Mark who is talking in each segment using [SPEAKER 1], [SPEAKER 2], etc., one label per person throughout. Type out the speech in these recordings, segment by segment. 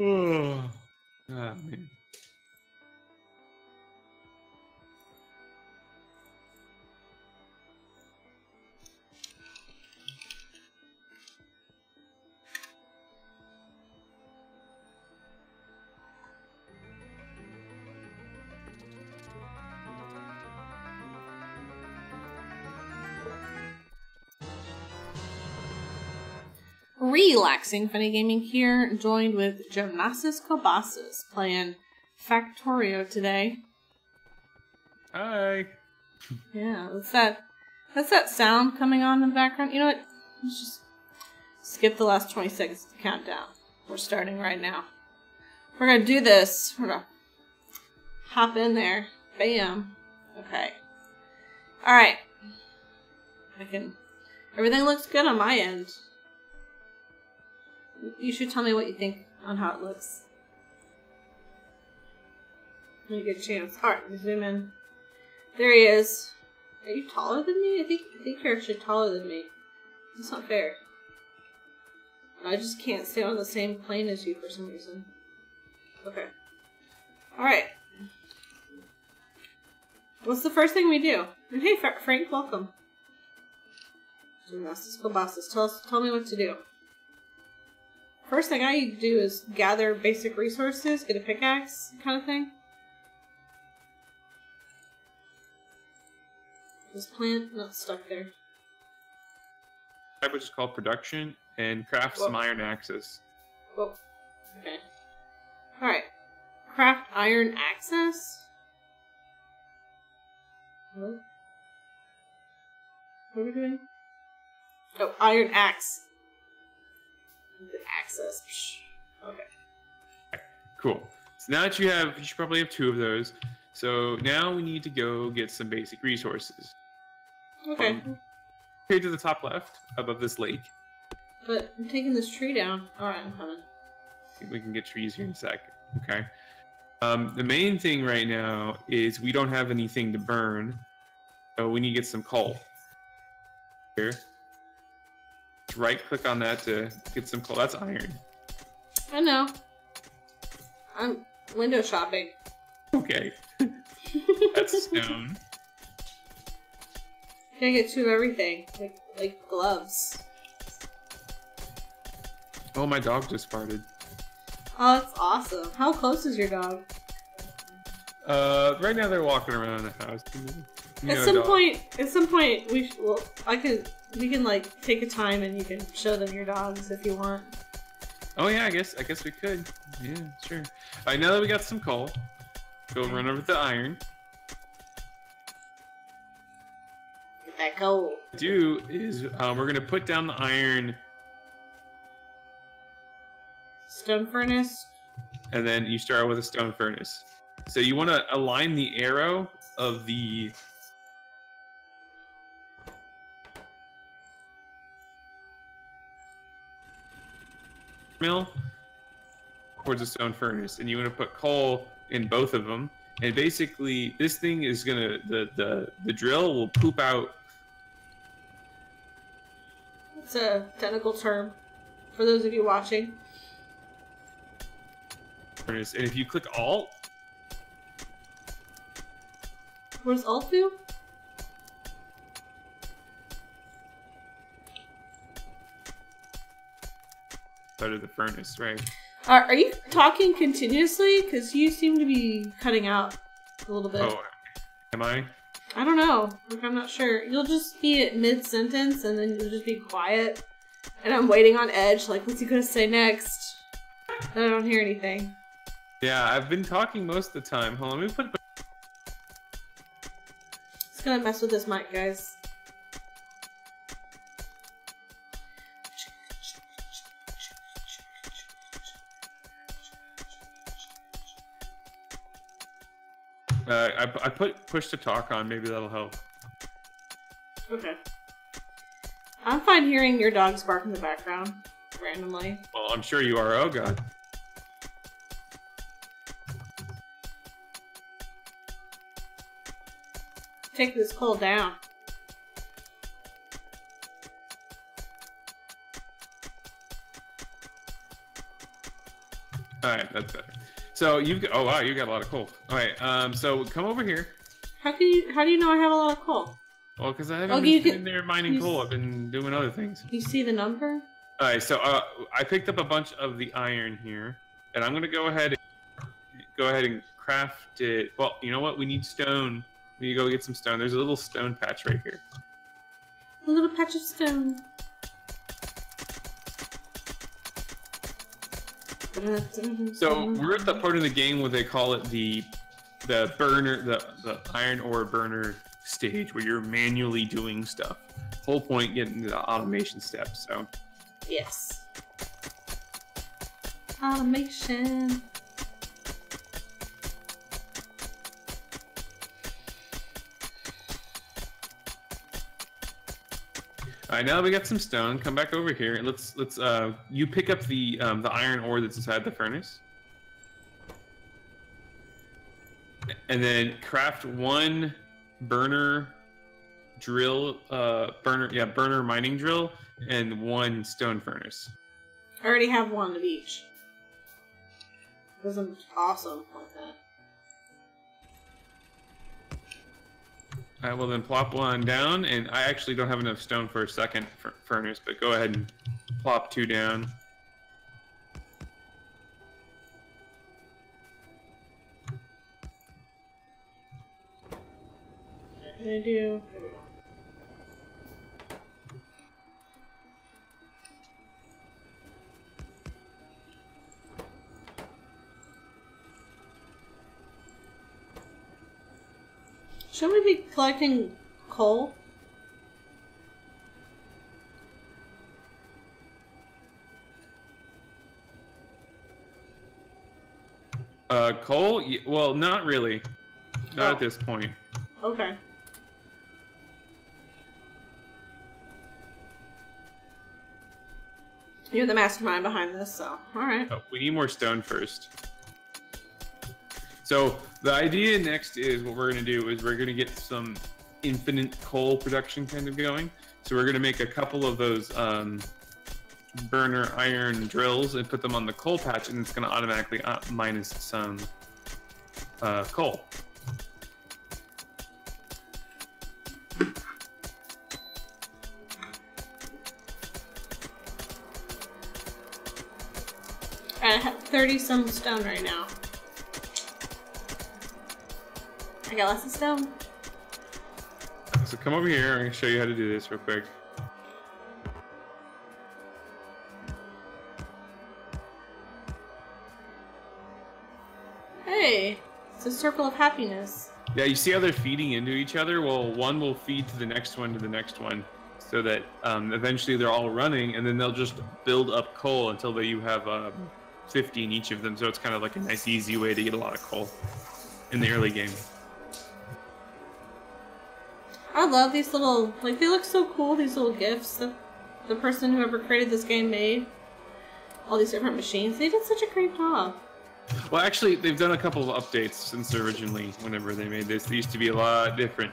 [SPEAKER 1] Oh, man.
[SPEAKER 2] Relaxing funny gaming here, joined with Jonasis Kobasas playing Factorio today.
[SPEAKER 1] Hi.
[SPEAKER 2] Yeah, that's that sound coming on in the background. You know what? Let's just skip the last 20 seconds to count down. We're starting right now. We're gonna do this. We're gonna hop in there. Bam. Okay. Alright. Everything looks good on my end. You should tell me what you think on how it looks. Really good chance. Alright, zoom in. There he is. Are you taller than me? I think you're actually taller than me. That's not fair. I just can't stay on the same plane as you for some reason. Okay. Alright. What's the first thing we do? And hey, Frank, welcome. Tell me what to do. First thing I need to do is gather basic resources, get a pickaxe, kind of thing. This plant not stuck there.
[SPEAKER 1] Type which is called production and craft some iron axes.
[SPEAKER 2] Whoa. Okay. Alright. Craft iron access? What? What are we doing? Oh, iron axe. The access. Okay.
[SPEAKER 1] Cool. So now that you should probably have 2 of those. So now we need to go get some basic resources.
[SPEAKER 2] Okay.
[SPEAKER 1] Here to the top left, above this lake.
[SPEAKER 2] But I'm taking this tree down. Alright, I'm coming.
[SPEAKER 1] We can get trees here in a sec. Okay. The main thing right now is we don't have anything to burn. So we need to get some coal. Here. Right click on that to get some coal. That's iron.
[SPEAKER 2] I know. I'm window shopping.
[SPEAKER 1] Okay. That's stone.
[SPEAKER 2] Can I get 2 of everything? Like gloves.
[SPEAKER 1] Oh, my dog just farted.
[SPEAKER 2] Oh, that's awesome. How close is your dog?
[SPEAKER 1] Right now they're walking around the house.
[SPEAKER 2] At some point, we can like take a time and you can show them your dogs if you want.
[SPEAKER 1] Oh yeah, I guess we could. Yeah, sure. All right, now that we got some coal, go run over the iron.
[SPEAKER 2] Get that coal.
[SPEAKER 1] What do is we're gonna put down the iron.
[SPEAKER 2] Stone furnace.
[SPEAKER 1] And then you start with a stone furnace. So you want to align the arrow of the mill towards the stone furnace, and you want to put coal in both of them. And basically, this thing is gonna the drill will poop out.
[SPEAKER 2] It's a technical term for those of you watching.
[SPEAKER 1] Furnace, and if you click Alt,
[SPEAKER 2] what does Alt do?
[SPEAKER 1] out of the furnace, right?
[SPEAKER 2] Are you talking continuously? Because you seem to be cutting out a little bit.
[SPEAKER 1] Oh, am I?
[SPEAKER 2] I don't know. Like, I'm not sure. You'll just be at mid-sentence and then you'll just be quiet. And I'm waiting on edge, like, what's he gonna say next? And I don't hear anything.
[SPEAKER 1] Yeah, I've been talking most of the time. Hold on, let me put...
[SPEAKER 2] It's gonna mess with this mic, guys.
[SPEAKER 1] I put push to talk on. Maybe that'll help.
[SPEAKER 2] Okay. I'm fine hearing your dogs bark in the background randomly.
[SPEAKER 1] Well, I'm sure you are. Oh god.
[SPEAKER 2] Take this coal down.
[SPEAKER 1] All right, that's better. So you've got, oh wow, you got a lot of coal. All right, so come over here.
[SPEAKER 2] How do you know I have a lot of coal?
[SPEAKER 1] Well, because I haven't been sitting there mining coal. I've been doing other things.
[SPEAKER 2] You see the number?
[SPEAKER 1] All right, so I picked up a bunch of the iron here, and I'm gonna go ahead and craft it. Well, you know what? We need stone. We need to go get some stone. There's a little stone patch right here.
[SPEAKER 2] A little patch of stone.
[SPEAKER 1] So we're at the part of the game where they call it the burner, the iron ore burner stage, where you're manually doing stuff. Whole point getting the automation steps. So
[SPEAKER 2] yes, automation.
[SPEAKER 1] All right, now that we got some stone, come back over here and let's you pick up the iron ore that's inside the furnace, and then craft one burner drill, burner mining drill, and one stone furnace.
[SPEAKER 2] I already have one of each. This is awesome like that.
[SPEAKER 1] All right, well then plop one down, and I actually don't have enough stone for a second furnace, but go ahead and plop two down.
[SPEAKER 2] What can I do? Should we be collecting coal?
[SPEAKER 1] Coal? Well, not really. Not at this point.
[SPEAKER 2] Okay. You're the mastermind behind this, so alright.
[SPEAKER 1] Oh, we need more stone first. So the idea next is what we're going to do is we're going to get some infinite coal production kind of going. So we're going to make a couple of those burner iron drills and put them on the coal patch, and it's going to automatically minus some coal.
[SPEAKER 2] I have 30 some stone right now. I got lots of stone.
[SPEAKER 1] So come over here. I'm going to show you how to do this real quick.
[SPEAKER 2] Hey, it's a circle of happiness.
[SPEAKER 1] Yeah, you see how they're feeding into each other? Well, one will feed to the next one, so that eventually they're all running, and then they'll just build up coal until you have 50 in each of them. So it's kind of like a nice, easy way to get a lot of coal in the early game.
[SPEAKER 2] I love these little, like, they look so cool, these little gifts that the person whoever created this game made. All these different machines. They did such a great job.
[SPEAKER 1] Well, actually, they've done a couple of updates since originally, whenever they made this. They used to be a lot different.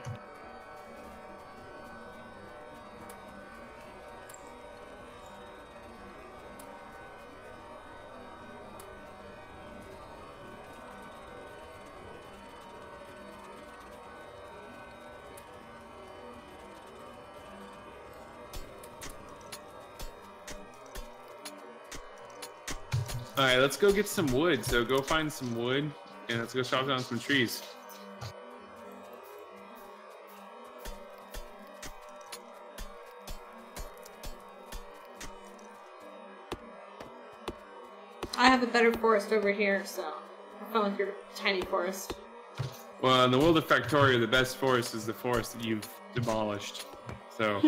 [SPEAKER 1] Alright, let's go get some wood. So go find some wood, and let's go chop down some trees.
[SPEAKER 2] I have a better forest over here, so I found like your tiny forest.
[SPEAKER 1] Well, in the world of Factorio, the best forest is the forest that you've demolished. So...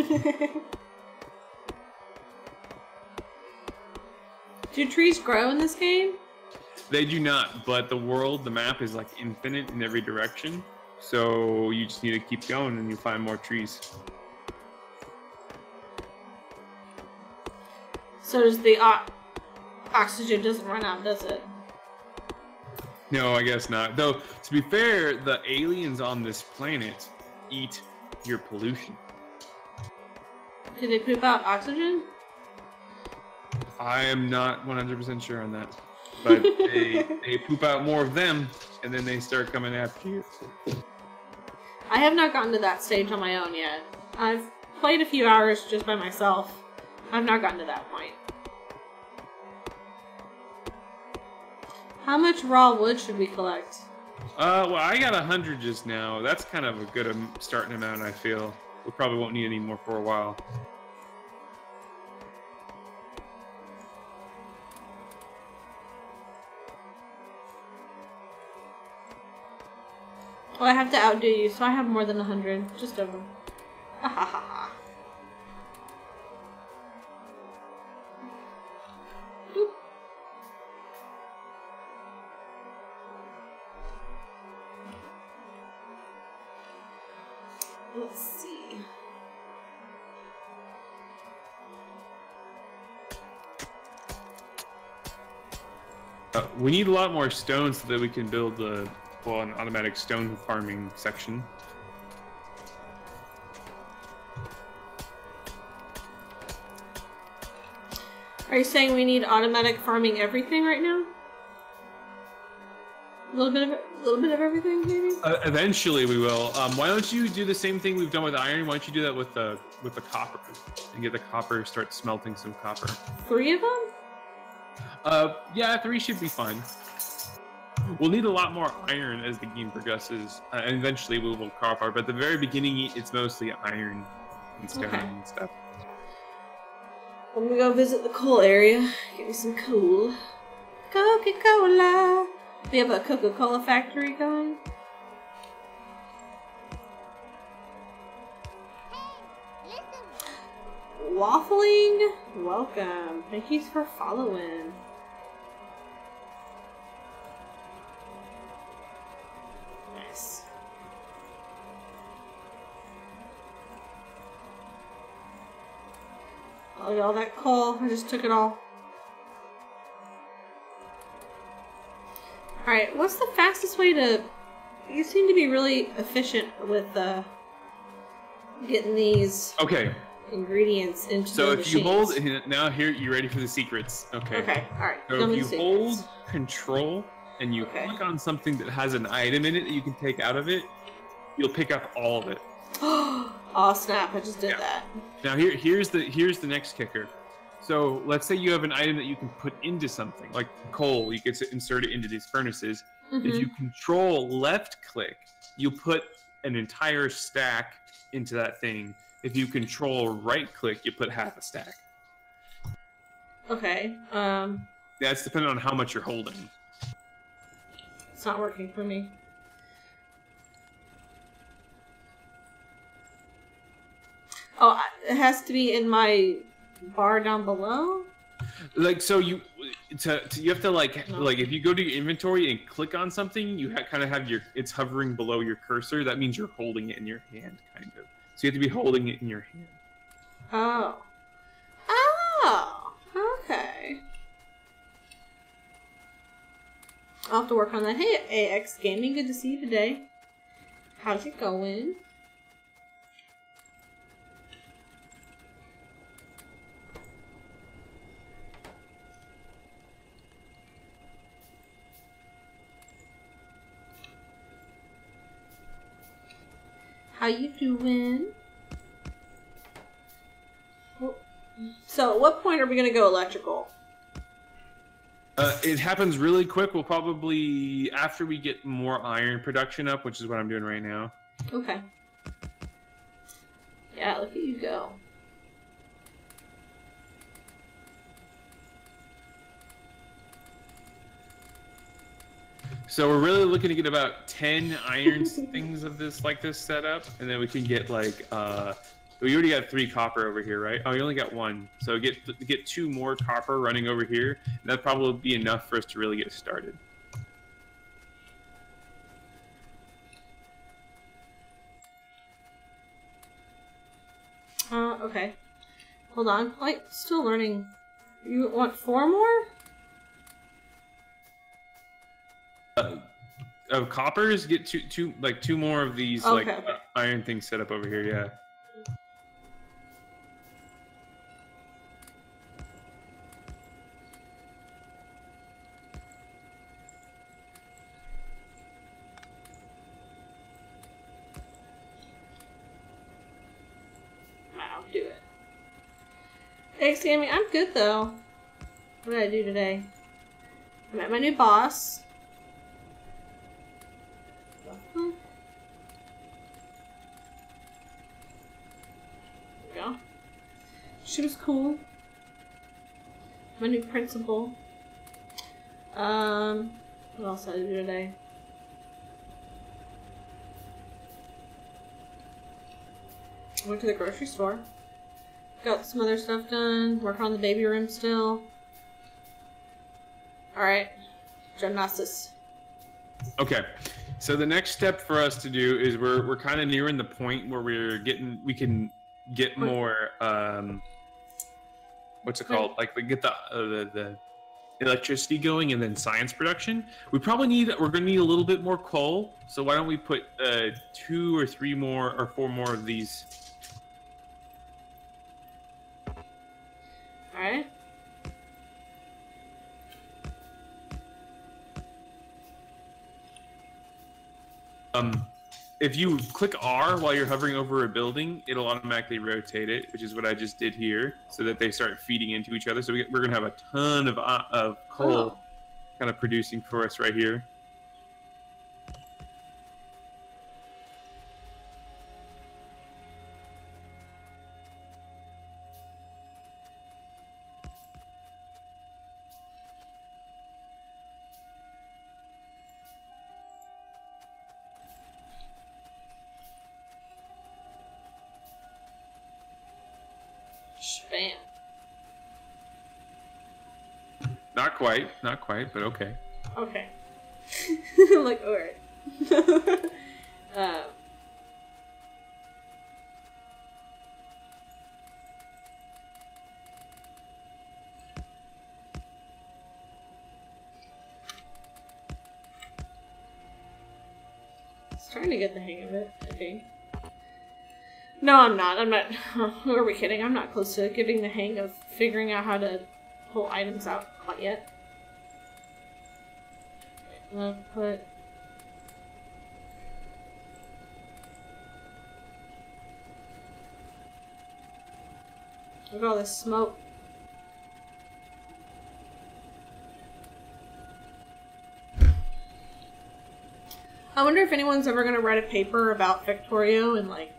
[SPEAKER 2] Do trees grow in this game?
[SPEAKER 1] They do not, but the map is like infinite in every direction. So you just need to keep going and you find more trees.
[SPEAKER 2] So does the oxygen doesn't run out, does it?
[SPEAKER 1] No, I guess not. Though, to be fair, the aliens on this planet eat your pollution.
[SPEAKER 2] Do they poop out oxygen?
[SPEAKER 1] I am not 100% sure on that. but they poop out more of them, and then they start coming after you.
[SPEAKER 2] I have not gotten to that stage on my own yet. I've played a few hours just by myself. I've not gotten to that point. How much raw wood should we collect?
[SPEAKER 1] Well, I got 100 just now. That's kind of a good starting amount, I feel. We probably won't need any more for a while.
[SPEAKER 2] Well, I have to outdo you, so I have more than 100. Just over. Ha ha ha ha. Let's see.
[SPEAKER 1] We need a lot more stone so that we can build an automatic stone farming section.
[SPEAKER 2] Are you saying we need automatic farming everything right now? A little bit of everything, maybe.
[SPEAKER 1] Eventually, we will. Why don't you do the same thing we've done with iron? Why don't you do that with the copper and get the copper, start smelting some copper.
[SPEAKER 2] 3 of them?
[SPEAKER 1] Yeah, 3 should be fine. We'll need a lot more iron as the game progresses, and eventually we will copper. But at the very beginning, it's mostly iron and stone and stuff.
[SPEAKER 2] I'm gonna go visit the coal area. Get me some coal. Coca-Cola. We have a Coca-Cola factory going. Waffling, welcome. Thank you for following. Nice. Look at all that coal. I just took it all. Alright, what's the fastest way to... You seem to be really efficient with getting these ingredients into the machines.
[SPEAKER 1] So if you hold... Now here, you ready for the secrets. Okay,
[SPEAKER 2] alright.
[SPEAKER 1] So if you hold Control and you click on something that has an item in it that you can take out of it, you'll pick up all of it.
[SPEAKER 2] Oh snap, I just did that.
[SPEAKER 1] Now here's the next kicker. So let's say you have an item that you can put into something, like coal, you can insert it into these furnaces. If you Control left click, you put an entire stack into that thing. If you Control right click, you put half a stack.
[SPEAKER 2] Okay.
[SPEAKER 1] That's depending on how much you're holding.
[SPEAKER 2] It's not working for me. Oh, it has to be in my bar down below?
[SPEAKER 1] Like, so you have to like if you go to your inventory and click on something, you kind of have it's hovering below your cursor. That means you're holding it in your hand, kind of. So you have to be holding it in your hand.
[SPEAKER 2] Oh. Okay. I'll have to work on that. Hey, AX Gaming, good to see you today. How's it going? How you doing? So, at what point are we going to go electrical?
[SPEAKER 1] It happens really quick. We'll probably, after we get more iron production up, which is what I'm doing right now.
[SPEAKER 2] Okay. Yeah, look at you go.
[SPEAKER 1] So we're really looking to get about 10 iron things of this set up, and then we can get like we already got 3 copper over here, right? Oh, you only got 1. So get 2 more copper running over here, and that'd probably be enough for us to really get started.
[SPEAKER 2] Okay. Hold on. Like, still learning. You want 4 more?
[SPEAKER 1] Of coppers, get two more of these iron things set up over here. Yeah.
[SPEAKER 2] Hey, Sammy, I'm good though. What did I do today? I met my new boss. There we go. She was cool. My new principal. What else did I do today? Went to the grocery store. Got some other stuff done. Working on the baby room still. Alright. Gymnastics.
[SPEAKER 1] Okay. So the next step for us to do is we're kind of nearing the point where we can get more what's it called? Like we get the electricity going and then science production. We're gonna need a little bit more coal. So why don't we put 2 or 3 more or 4 more of these?
[SPEAKER 2] Alright.
[SPEAKER 1] If you click R while you're hovering over a building, it'll automatically rotate it, which is what I just did here, so that they start feeding into each other. So we're going to have a ton of coal kind of producing for us right here.
[SPEAKER 2] Bam.
[SPEAKER 1] Not quite, but okay.
[SPEAKER 2] Okay. Like, alright. Trying to get the hang of it, I think. No, I'm not. Who are we kidding? I'm not close to getting the hang of figuring out how to pull items out quite yet. Put... Look at all this smoke. I wonder if anyone's ever going to write a paper about Factorio and, like,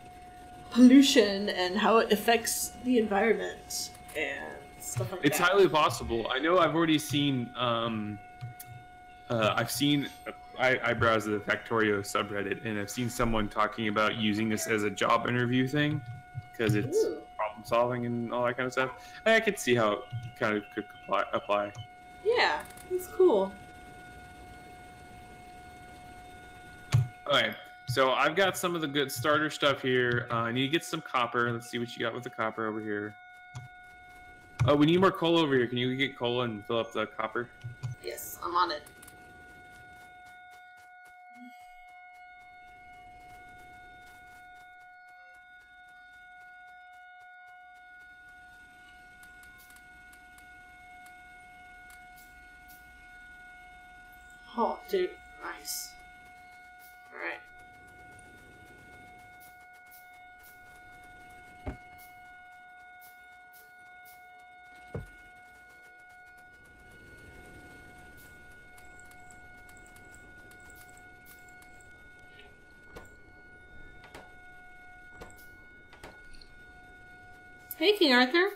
[SPEAKER 2] pollution and how it affects the environment and stuff like that.
[SPEAKER 1] It's highly possible. I know I've already seen, I browse the Factorio subreddit, and I've seen someone talking about using this as a job interview thing, because it's problem solving and all that kind of stuff. I could see how it kind of could apply.
[SPEAKER 2] Yeah, it's cool.
[SPEAKER 1] Alright, so I've got some of the good starter stuff here. I need to get some copper. Let's see what you got with the copper over here. Oh, we need more coal over here. Can you get coal and fill up the copper?
[SPEAKER 2] Yes, I'm on it. Oh, dude, nice. Alright. Hey, King Arthur.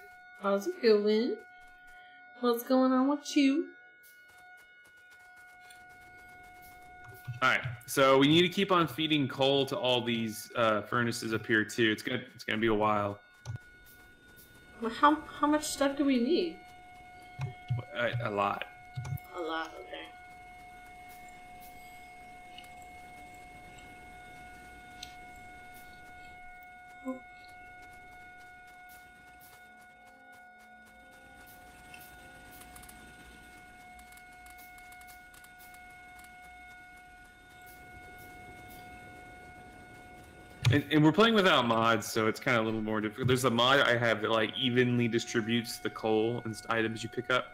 [SPEAKER 2] How's it going? What's going on with you?
[SPEAKER 1] Alright, so we need to keep on feeding coal to all these furnaces up here too. It's gonna be a while.
[SPEAKER 2] Well, how much stuff do we need?
[SPEAKER 1] A lot.
[SPEAKER 2] A lot, okay.
[SPEAKER 1] And we're playing without mods, so it's kind of a little more difficult. There's a mod I have that like evenly distributes the coal and items you pick up.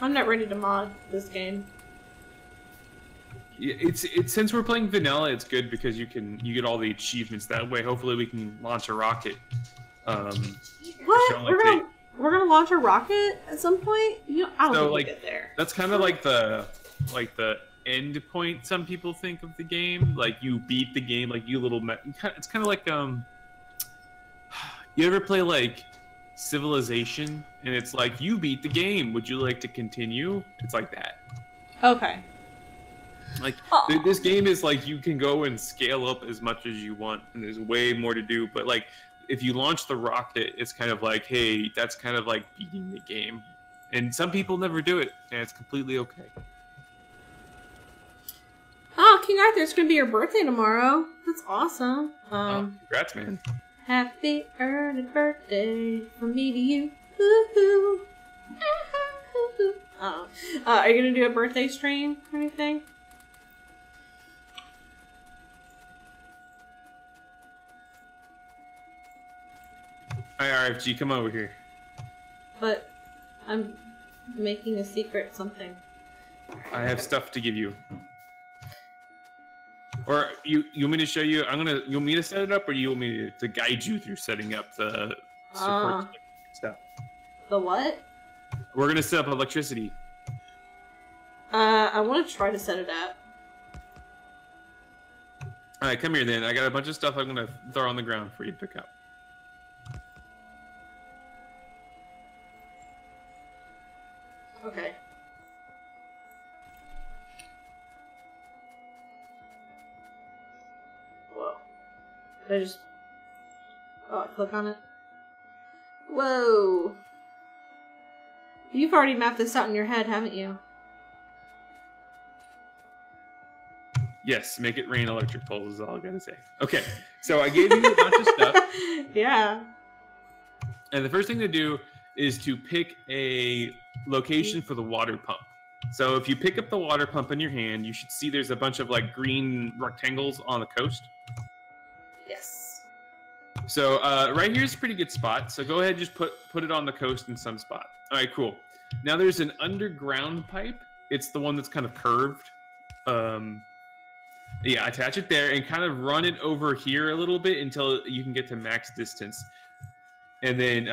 [SPEAKER 2] I'm not ready to mod this game.
[SPEAKER 1] It's since we're playing vanilla, it's good because you get all the achievements that way. Hopefully, we can launch a rocket.
[SPEAKER 2] What? We're gonna launch a rocket at some point? I don't think we'll get there.
[SPEAKER 1] That's kind of like the end point. Some people think of the game, like you beat the game, like you little. It's kind of like you ever play like Civilization, and it's like you beat the game. Would you like to continue? It's like that.
[SPEAKER 2] Okay.
[SPEAKER 1] Like this game is like you can go and scale up as much as you want, and there's way more to do. But like if you launch the rocket, it's kind of like, hey, that's kind of like beating the game. And some people never do it, and it's completely okay.
[SPEAKER 2] Oh, King Arthur, it's gonna be your birthday tomorrow. That's awesome.
[SPEAKER 1] Congrats, man.
[SPEAKER 2] Happy early birthday from me to you. Woohoo! Are you gonna do a birthday stream or anything?
[SPEAKER 1] Hi, RFG, come over here.
[SPEAKER 2] But I'm making a secret something.
[SPEAKER 1] I have stuff to give you. Or you want me to show you? You want me to set it up, or you want me to guide you through setting up the support stuff?
[SPEAKER 2] The what?
[SPEAKER 1] We're gonna set up electricity.
[SPEAKER 2] I want to try to set it up.
[SPEAKER 1] All right, come here then. I got a bunch of stuff I'm gonna throw on the ground for you to pick up.
[SPEAKER 2] Okay. Whoa. Did I just... Oh, I click on it? Whoa. You've already mapped this out in your head, haven't you?
[SPEAKER 1] Yes, make it rain electric poles is all I gotta say. Okay, so I gave you a bunch of stuff.
[SPEAKER 2] Yeah.
[SPEAKER 1] And the first thing to do is to pick a location for the water pump. So if you pick up the water pump in your hand, you should see there's a bunch of like green rectangles on the coast.
[SPEAKER 2] Yes.
[SPEAKER 1] So right here's a pretty good spot. So go ahead and just put it on the coast in some spot. All right, cool. Now there's an underground pipe. It's the one that's kind of curved. Yeah, attach it there and kind of run it over here a little bit until you can get to max distance. And then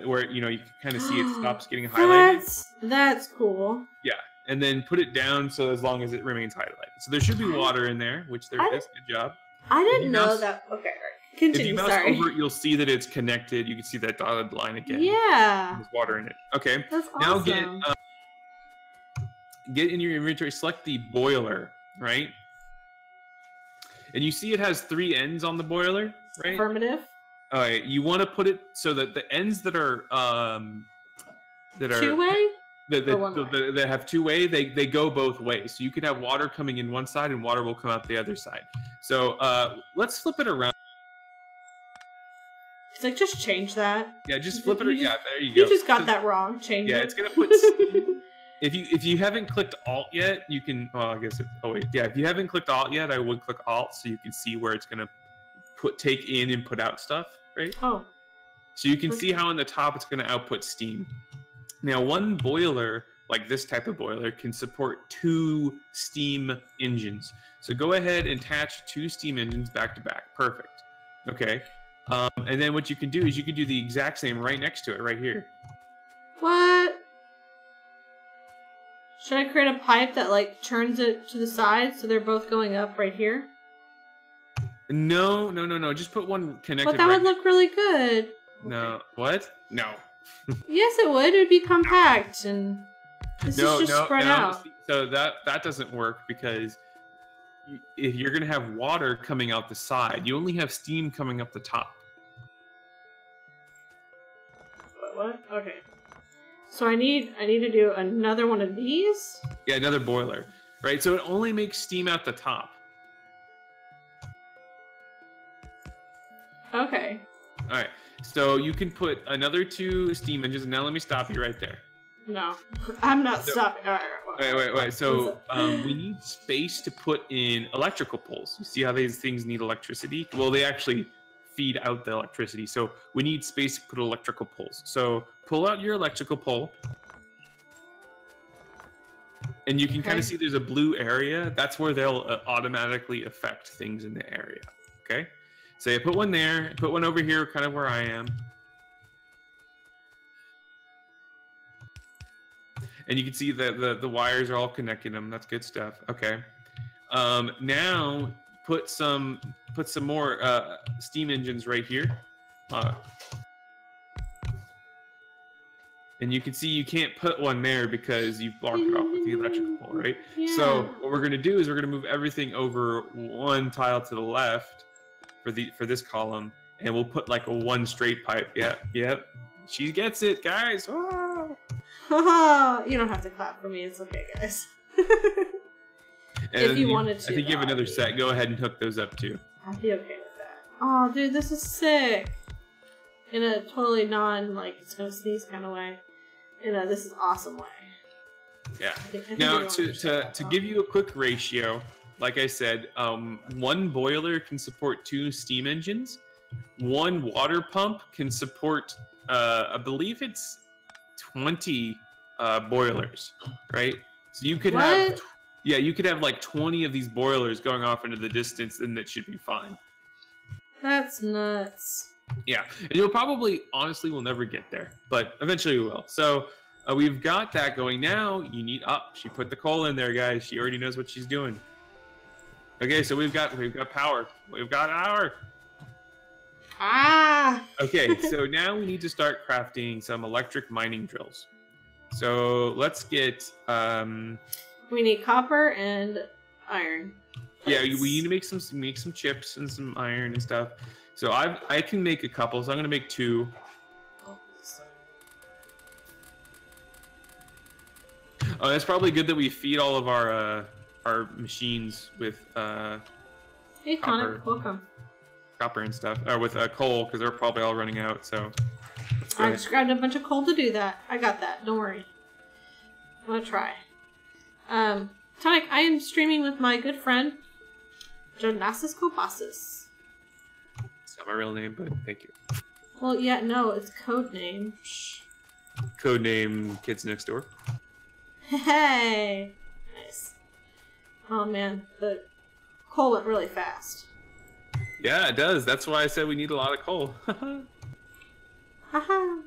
[SPEAKER 1] where, you can kind of see it stops getting highlighted.
[SPEAKER 2] That's cool.
[SPEAKER 1] Yeah, and then put it down so as long as it remains highlighted. So there should be water in there, which there is. Good job.
[SPEAKER 2] I didn't know that. Okay, right. Continue.
[SPEAKER 1] If you mouse over it, you'll see that it's connected. You can see that dotted line again.
[SPEAKER 2] Yeah.
[SPEAKER 1] There's water in it. Okay.
[SPEAKER 2] That's awesome.
[SPEAKER 1] Now get in your inventory, select the boiler, right? And you see it has 3 ends on the boiler, right?
[SPEAKER 2] Affirmative.
[SPEAKER 1] All right, you want to put it so that the ends that are
[SPEAKER 2] two-way,
[SPEAKER 1] that have two-way, they go both ways. So you could have water coming in one side and water will come out the other side. So let's flip it around.
[SPEAKER 2] It's like just change that.
[SPEAKER 1] Yeah, just flip it. Yeah, there you go.
[SPEAKER 2] You just got that wrong. Change it.
[SPEAKER 1] Yeah, it's gonna put. If you haven't clicked Alt yet, you can. Well, I guess. If you haven't clicked Alt yet, I would click Alt so you can see where it's gonna take in and put out stuff, right?
[SPEAKER 2] Oh.
[SPEAKER 1] So you can see how on the top it's gonna output steam. Now, one boiler, like this type of boiler, can support 2 steam engines. So go ahead and attach 2 steam engines back to back. Perfect. Okay. And then what you can do is you can do the exact same right next to it, right here.
[SPEAKER 2] What? Should I create a pipe that like turns it to the side so they're both going up right here?
[SPEAKER 1] No. Just put one connected.
[SPEAKER 2] But that would look really good.
[SPEAKER 1] No. What? No.
[SPEAKER 2] Yes, it would. It would be compact and this is just spread out.
[SPEAKER 1] So that doesn't work because if you're gonna have water coming out the side, you only have steam coming up the top.
[SPEAKER 2] What? Okay. So I need to do another one of these?
[SPEAKER 1] Yeah, another boiler. Right? So it only makes steam out the top.
[SPEAKER 2] Okay.
[SPEAKER 1] Alright. So you can put another 2 steam engines. Now let me stop you right there.
[SPEAKER 2] No. I'm not stopping. All right.
[SPEAKER 1] Wait. So we need space to put in electrical poles. You see how these things need electricity? Well, they actually feed out the electricity. So we need space to put electrical poles. So pull out your electrical pole. And you can kind of see there's a blue area. That's where they'll automatically affect things in the area. Okay? So you put one there, put one over here, kind of where I am. And you can see that the wires are all connecting them. That's good stuff. Okay. Now put some more steam engines right here. And you can see you can't put one there because you've blocked it off with the electrical pole, right?
[SPEAKER 2] Yeah.
[SPEAKER 1] So what we're going to do is we're going to move everything over one tile to the left for this column, and we'll put like a one straight pipe. Yep. She gets it, guys. Oh.
[SPEAKER 2] You don't have to clap for me. It's okay, guys.
[SPEAKER 1] And
[SPEAKER 2] if you wanted to.
[SPEAKER 1] I think you have another set. Go ahead and hook those up too.
[SPEAKER 2] I'd be okay with that. Oh, dude, this is sick. In a totally it's gonna sneeze kind of way. In a this is awesome way.
[SPEAKER 1] Yeah.
[SPEAKER 2] I think
[SPEAKER 1] Now, to give you a quick ratio, like I said, one boiler can support 2 steam engines. One water pump can support, I believe it's 20 boilers, right? So you could have, you could have like 20 of these boilers going off into the distance, and that should be fine.
[SPEAKER 2] That's nuts.
[SPEAKER 1] Yeah, and you'll probably, honestly, will never get there, but eventually we will. So we've got that going. Now you need she put the coal in there, guys. She already knows what she's doing. Okay, so we've got power. We've got power. Okay, so now we need to start crafting some electric mining drills. So let's get
[SPEAKER 2] we need copper and iron.
[SPEAKER 1] Yeah, we need to make some chips and some iron and stuff. So I can make a couple, so I'm gonna make 2. Oh, that's probably good that we feed all of our machines with
[SPEAKER 2] Hey, Connor, welcome.
[SPEAKER 1] Copper and stuff, or with coal, because they're probably all running out. So
[SPEAKER 2] I just grabbed a bunch of coal to do that. I got that. Don't worry. I'm gonna try. Tonic, I am streaming with my good friend Jonassus Kobasis.
[SPEAKER 1] It's not my real name, but thank you.
[SPEAKER 2] Well, yeah, no, it's code name. Shh.
[SPEAKER 1] Code name Kids Next Door.
[SPEAKER 2] Hey! Nice. Oh man, the coal went really fast.
[SPEAKER 1] Yeah, it does. That's why I said we need a lot of coal.
[SPEAKER 2] Haha.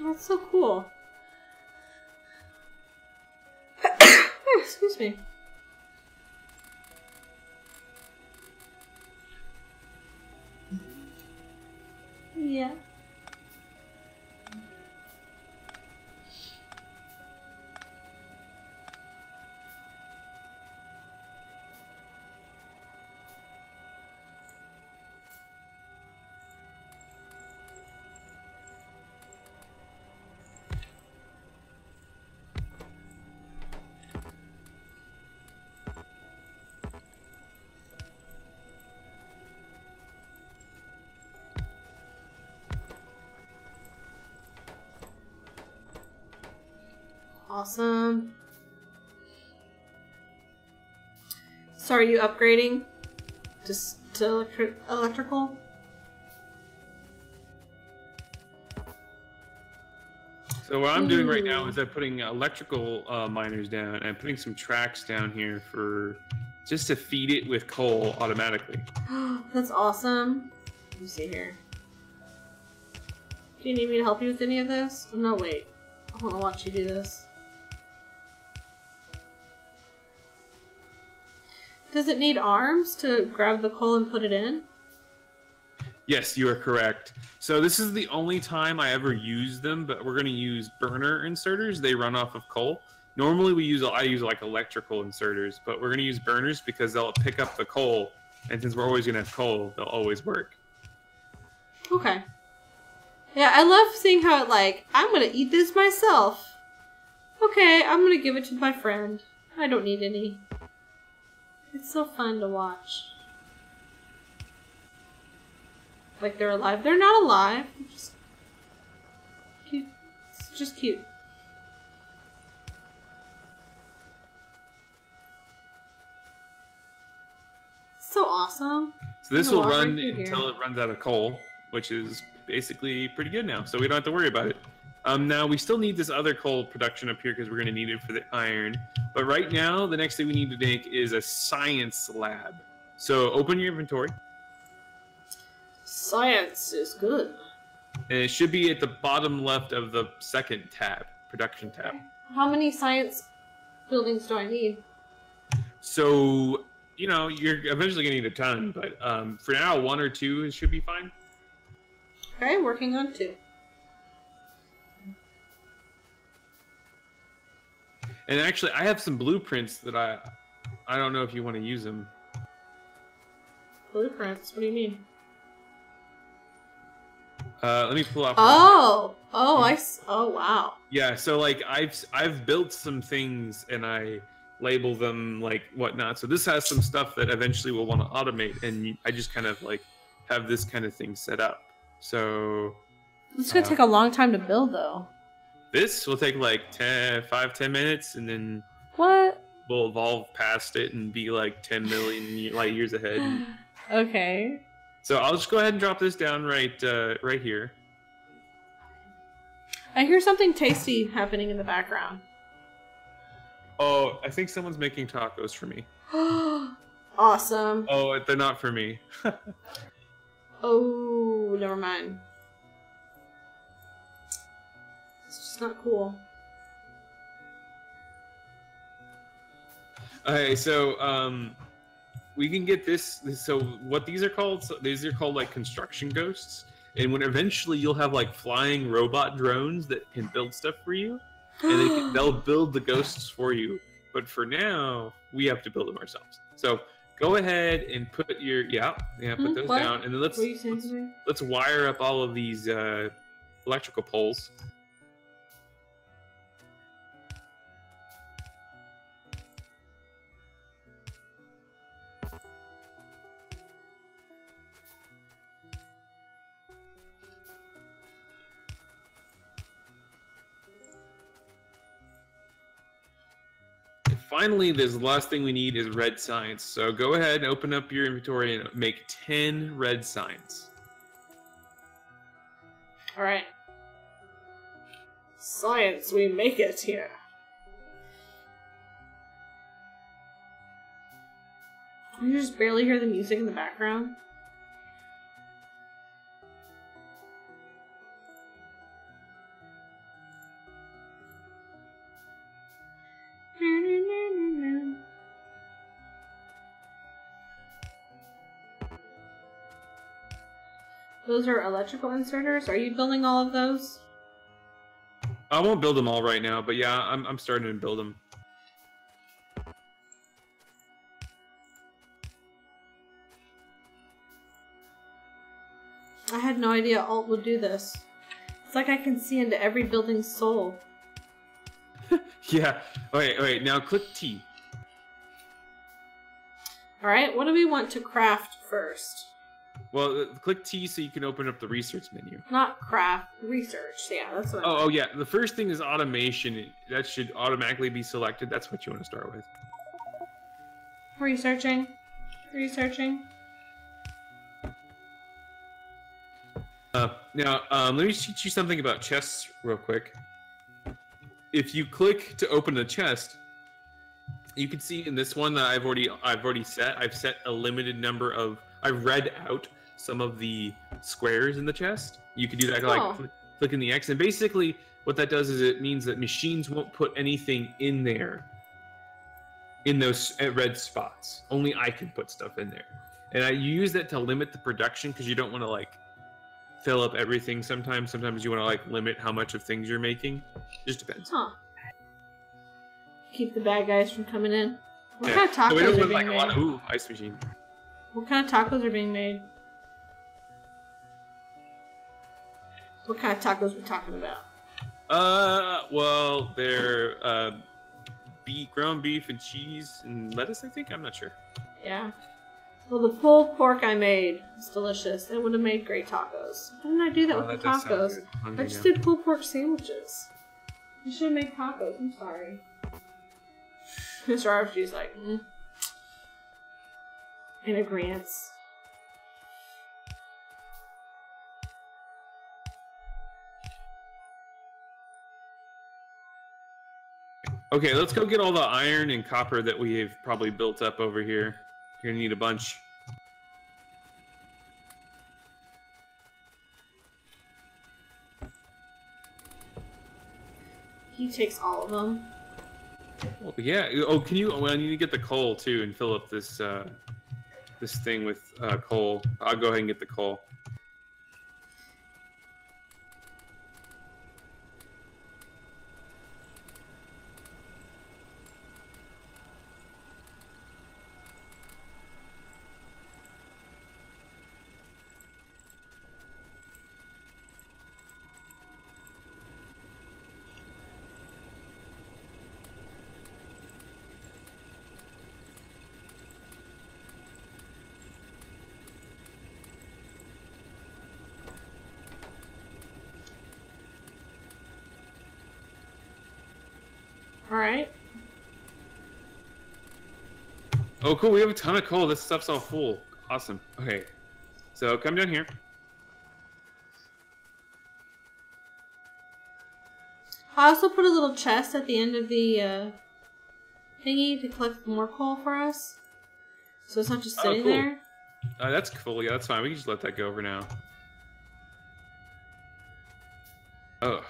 [SPEAKER 2] That's so cool. Excuse me. Yeah. Awesome. So are you upgrading to electrical?
[SPEAKER 1] So what I'm doing right now is I'm putting electrical miners down, and I'm putting some tracks down here for just to feed it with coal automatically.
[SPEAKER 2] That's awesome. Let me see here. Do you need me to help you with any of this? Oh, no, wait. I want to watch you do this. Does it need arms to grab the coal and put it in?
[SPEAKER 1] Yes, you are correct. So this is the only time I ever use them, but we're going to use burner inserters. They run off of coal. Normally I use like electrical inserters, but we're going to use burners because they'll pick up the coal And since we're always going to have coal, they'll always work.
[SPEAKER 2] Okay. Yeah, I love seeing how it like, I'm gonna eat this myself. Okay, I'm gonna give it to my friend. I don't need any. It's so fun to watch. Like they're alive. They're not alive. They're just cute. It's just cute. So awesome.
[SPEAKER 1] So this will run until it runs out of coal, which is basically pretty good now. So we don't have to worry about it. Now we still need this other coal production up here because we're going to need it for the iron. But right now, the next thing we need to make is a science lab. So open your inventory.
[SPEAKER 2] Science is good.
[SPEAKER 1] And it should be at the bottom left of the second tab, production tab.
[SPEAKER 2] How many science buildings do I need?
[SPEAKER 1] So, you know, you're eventually going to need a ton, but for now, 1 or 2 should be fine.
[SPEAKER 2] Okay, working on 2.
[SPEAKER 1] And actually, I have some blueprints that I don't know if you want to use them.
[SPEAKER 2] Blueprints? What do you mean?
[SPEAKER 1] Let me pull off.
[SPEAKER 2] Oh, oh, wow.
[SPEAKER 1] Yeah, so like I've built some things and I label them like whatnot. So this has some stuff that eventually we'll want to automate, and I just kind of like have this kind of thing set up. So
[SPEAKER 2] it's gonna take a long time to build, though.
[SPEAKER 1] This will take like 5-10 minutes, and then
[SPEAKER 2] what?
[SPEAKER 1] We'll evolve past it and be like 10 million light years ahead.
[SPEAKER 2] Okay.
[SPEAKER 1] So I'll just go ahead and drop this down right here.
[SPEAKER 2] I hear something tasty happening in the background.
[SPEAKER 1] Oh, I think someone's making tacos for me.
[SPEAKER 2] Awesome.
[SPEAKER 1] Oh, they're not for me.
[SPEAKER 2] Oh, never mind. It's just not cool.
[SPEAKER 1] Okay, so we can get this. So what these are called? So these are called like construction ghosts. And when eventually you'll have like flying robot drones that can build stuff for you, and they'll build the ghosts for you. But for now, we have to build them ourselves. So go ahead and put your put those down, and then let's wire up all of these electrical poles. Finally, the last thing we need is red science. So go ahead and open up your inventory and make 10 red science.
[SPEAKER 2] All right. Science, we make it here. Can you just barely hear the music in the background? Those are electrical inserters? Are you building all of those?
[SPEAKER 1] I won't build them all right now, but yeah, I'm starting to build them.
[SPEAKER 2] I had no idea Alt would do this. It's like I can see into every building's soul.
[SPEAKER 1] Yeah. Wait. Now click T.
[SPEAKER 2] Alright, what do we want to craft first?
[SPEAKER 1] Well, click T so you can open up the research menu.
[SPEAKER 2] Not craft, research. Yeah, that's what
[SPEAKER 1] Oh, yeah. The first thing is automation. That should automatically be selected. That's what you want to start with.
[SPEAKER 2] Researching. Researching.
[SPEAKER 1] Now, let me teach you something about chests real quick. If you click to open a chest, you can see in this one that I've already set. I've set a limited number of. I've read out some of the squares in the chest. You can do that like clicking the X, and basically what that does is it means that machines won't put anything in there in those red spots. Only I can put stuff in there, and you use that to limit the production because you don't want to like fill up everything. Sometimes you want to like limit how much of things you're making. Just depends.
[SPEAKER 2] Huh. Keep the bad guys from coming in. What kind of tacos
[SPEAKER 1] so we don't
[SPEAKER 2] are
[SPEAKER 1] put like
[SPEAKER 2] being
[SPEAKER 1] a lot
[SPEAKER 2] made?
[SPEAKER 1] of ice machine.
[SPEAKER 2] What kind of tacos are being made? What kind of tacos are we talking about?
[SPEAKER 1] Well, they're ground beef and cheese and lettuce, I think. I'm not sure.
[SPEAKER 2] Yeah. Well, the pulled pork I made was delicious. It would have made great tacos. Why didn't I do that with the tacos? I just did pulled pork sandwiches. I should have made tacos. I'm sorry. Mr. RFG's like, in agreement.
[SPEAKER 1] Okay, let's go get all the iron and copper that we have probably built up over here. You're gonna need a bunch.
[SPEAKER 2] He takes all of them.
[SPEAKER 1] Well, yeah. Oh, can you? Well, I need to get the coal too and fill up this this thing with coal. I'll go ahead and get the coal.
[SPEAKER 2] Alright.
[SPEAKER 1] Oh, cool. We have a ton of coal. This stuff's all full. Awesome. Okay. So come down here.
[SPEAKER 2] I also put a little chest at the end of the thingy to collect more coal for us. So it's not just sitting there.
[SPEAKER 1] That's cool. Yeah, that's fine. We can just let that go for now. Oh.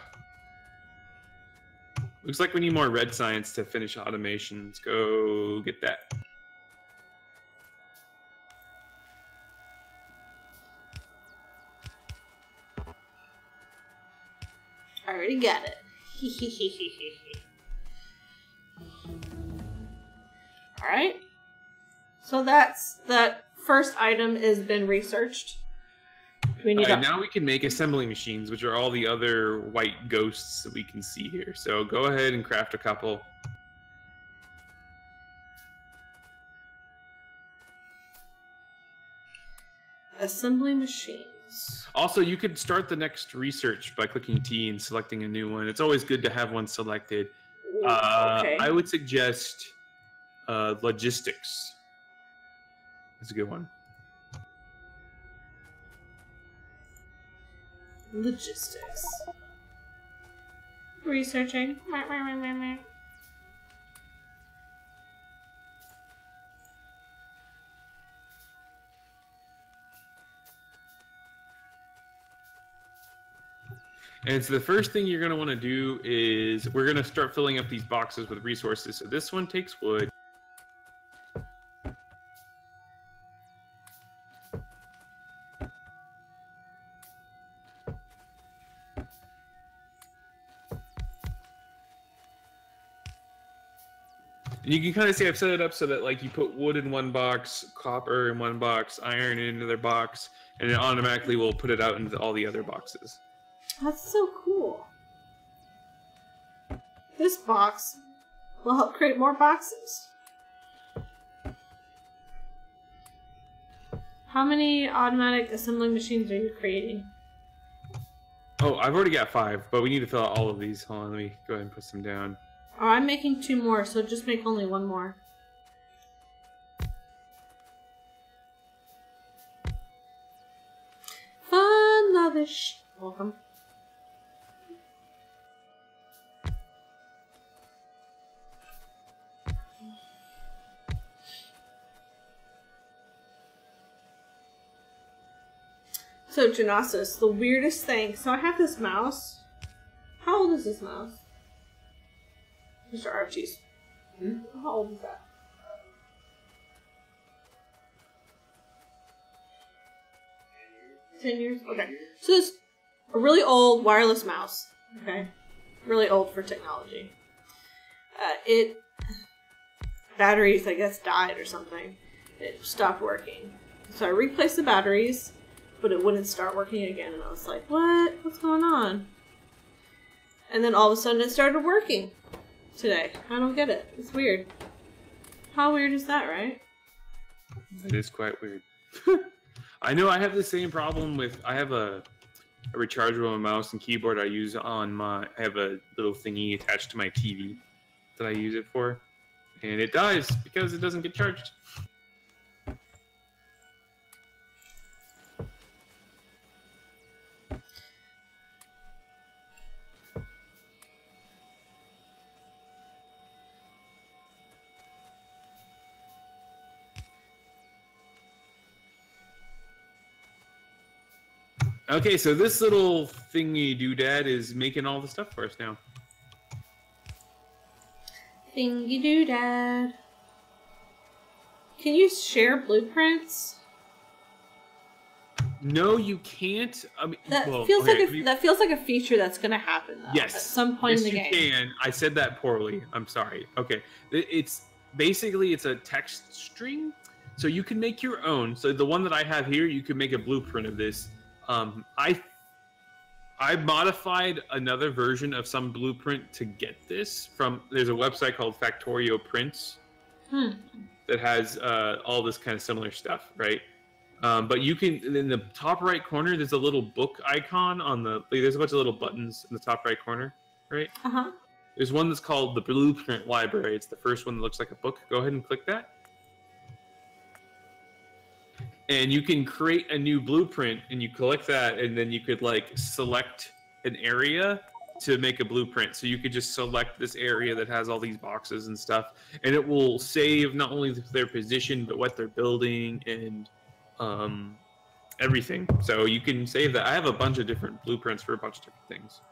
[SPEAKER 1] Looks like we need more red science to finish automation. Let's go get that.
[SPEAKER 2] I already got it. Alright. So that first item has been researched.
[SPEAKER 1] Now we can make assembly machines, which are all the other white ghosts that we can see here. So go ahead and craft a couple.
[SPEAKER 2] Assembly machines.
[SPEAKER 1] Also, you could start the next research by clicking T and selecting a new one. It's always good to have one selected.
[SPEAKER 2] Okay.
[SPEAKER 1] I would suggest logistics. That's a good one.
[SPEAKER 2] Logistics. Researching.
[SPEAKER 1] And so the first thing you're going to want to do is we're going to start filling up these boxes with resources. So this one takes wood. And you can kind of see I've set it up so that like you put wood in one box, copper in one box, iron in another box, and it automatically will put it out into all the other boxes.
[SPEAKER 2] That's so cool. This box will help create more boxes. How many automatic assembling machines are you creating?
[SPEAKER 1] Oh, I've already got 5, but we need to fill out all of these. Hold on, let me go ahead and put some down.
[SPEAKER 2] Oh, I'm making 2 more, so just make only 1 more. Fun, lavish. Welcome. So, Genesis, the weirdest thing. So I have this mouse. How old is this mouse? Mr. Archie's. How old is that? 10 years? Okay. So this is a really old wireless mouse. Okay. Really old for technology. Batteries, I guess, died or something. It stopped working. So I replaced the batteries, but it wouldn't start working again. And I was like, what? What's going on? And then all of a sudden it started working today. I don't get it. It's weird. How weird is that, right?
[SPEAKER 1] It is quite weird. I know I have the same problem with, I have a rechargeable mouse and keyboard I use on I have a little thingy attached to my TV that I use it for. And it dies because it doesn't get charged. Okay, so this little thingy doodad is making all the stuff for us now.
[SPEAKER 2] Thingy doodad. Can you share blueprints?
[SPEAKER 1] No, you can't. I mean,
[SPEAKER 2] That
[SPEAKER 1] well,
[SPEAKER 2] feels
[SPEAKER 1] okay,
[SPEAKER 2] like that feels like a feature that's going to happen though,
[SPEAKER 1] yes,
[SPEAKER 2] at some point
[SPEAKER 1] yes,
[SPEAKER 2] in the game.
[SPEAKER 1] You can. I said that poorly. I'm sorry. Okay, it's basically it's a text string, so you can make your own. So the one that I have here, you can make a blueprint of this. I modified another version of some blueprint to get this from. There's a website called Factorio Prints that has all this kind of similar stuff, right? But you can, in the top right corner, there's a little book icon on the. There's a bunch of little buttons in the top right corner, right? There's one that's called the Blueprint Library. It's the first one that looks like a book. Go ahead and click that. And you can create a new blueprint, and you collect that, and then you could like select an area to make a blueprint. So you could just select this area that has all these boxes and stuff, and it will save not only their position but what they're building and everything. So you can save that. I have a bunch of different blueprints for a bunch of different things.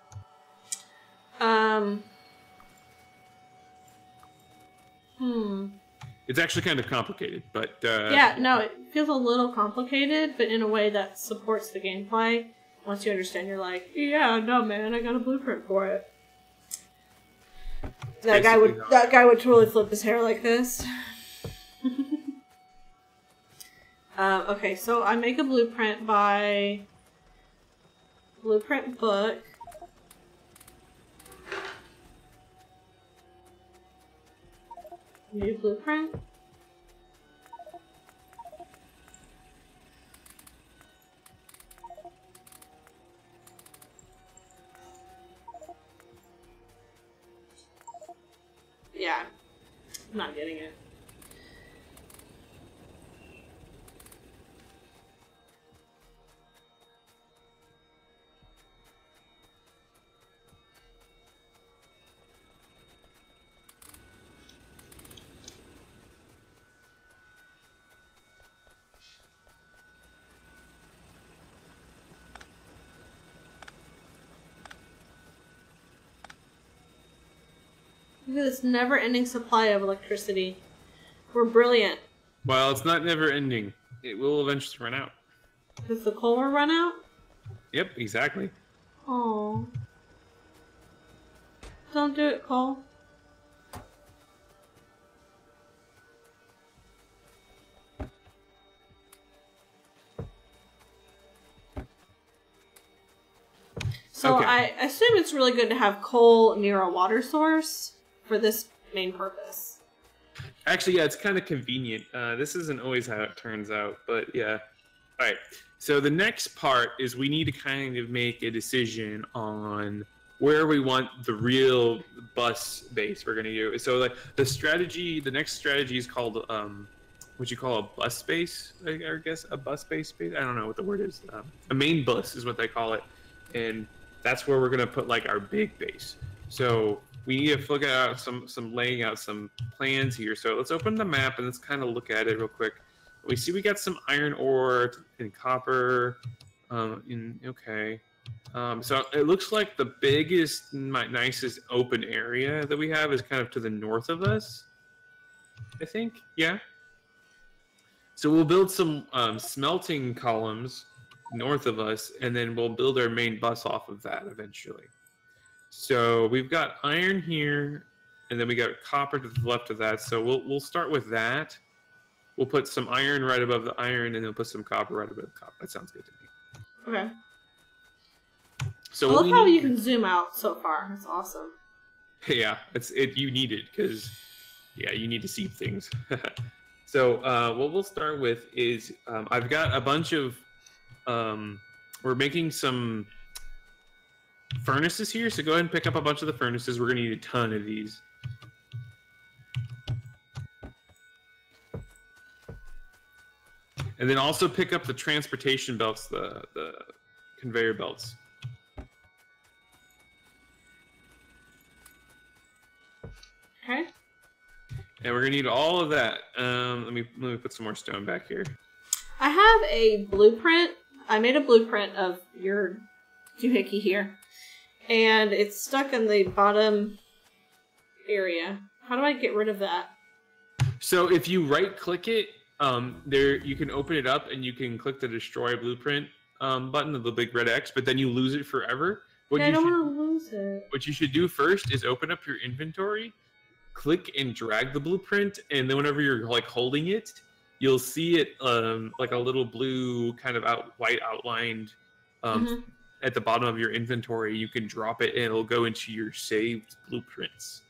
[SPEAKER 1] It's actually kind of complicated, but
[SPEAKER 2] yeah, no, it feels a little complicated, but in a way that supports the gameplay. Once you understand, you're like, yeah, no, man, I got a blueprint for it. That guy would totally flip his hair like this. Okay, so I make a blueprint by blueprint book. New blueprint. Yeah, I'm not getting it. Look at this never-ending supply of electricity. We're brilliant.
[SPEAKER 1] Well, it's not never-ending. It will eventually run out.
[SPEAKER 2] Does the coal run out?
[SPEAKER 1] Yep, exactly.
[SPEAKER 2] Oh. Don't do it, Cole. So
[SPEAKER 1] okay.
[SPEAKER 2] I assume it's really good to have coal near a water source for this main purpose.
[SPEAKER 1] Actually, yeah, it's kind of convenient. This isn't always how it turns out, but yeah. All right. So the next part is we need to kind of make a decision on where we want the real bus base we're going to use. So like the next strategy is called what you call a bus base, I guess, a bus base. I don't know what the word is. A main bus is what they call it, and that's where we're going to put like our big base. So we need to figure out some laying out some plans here. So let's open the map and let's kind of look at it real quick. We see we got some iron ore and copper. Okay. So it looks like the biggest, nicest open area that we have is kind of to the north of us, I think. Yeah. So we'll build some smelting columns north of us, and then we'll build our main bus off of that eventually. So we've got iron here, and then we got copper to the left of that. So we'll start with that. We'll put some iron right above the iron, and then we'll put some copper right above the copper. That sounds good to me.
[SPEAKER 2] Okay.
[SPEAKER 1] So
[SPEAKER 2] I love how you can zoom out so far. That's awesome.
[SPEAKER 1] Yeah, you need it because you need to see things. So what we'll start with is I've got a bunch of we're making some furnaces here. So go ahead and pick up a bunch of the furnaces. We're gonna need a ton of these. And then also pick up the transportation belts, the conveyor belts.
[SPEAKER 2] Okay.
[SPEAKER 1] And we're gonna need all of that. Let me put some more stone back here.
[SPEAKER 2] I have a blueprint. I made a blueprint of your doohickey here, and it's stuck in the bottom area. How do I get rid of that?
[SPEAKER 1] So if you right-click it, there you can open it up and you can click the destroy blueprint button, the big red X, but then you lose it forever.
[SPEAKER 2] I don't want to lose it.
[SPEAKER 1] What you should do first is open up your inventory, click and drag the blueprint, and then whenever you're like holding it, you'll see it like a little blue kind of white outlined at the bottom of your inventory. You can drop it and it'll go into your saved blueprints.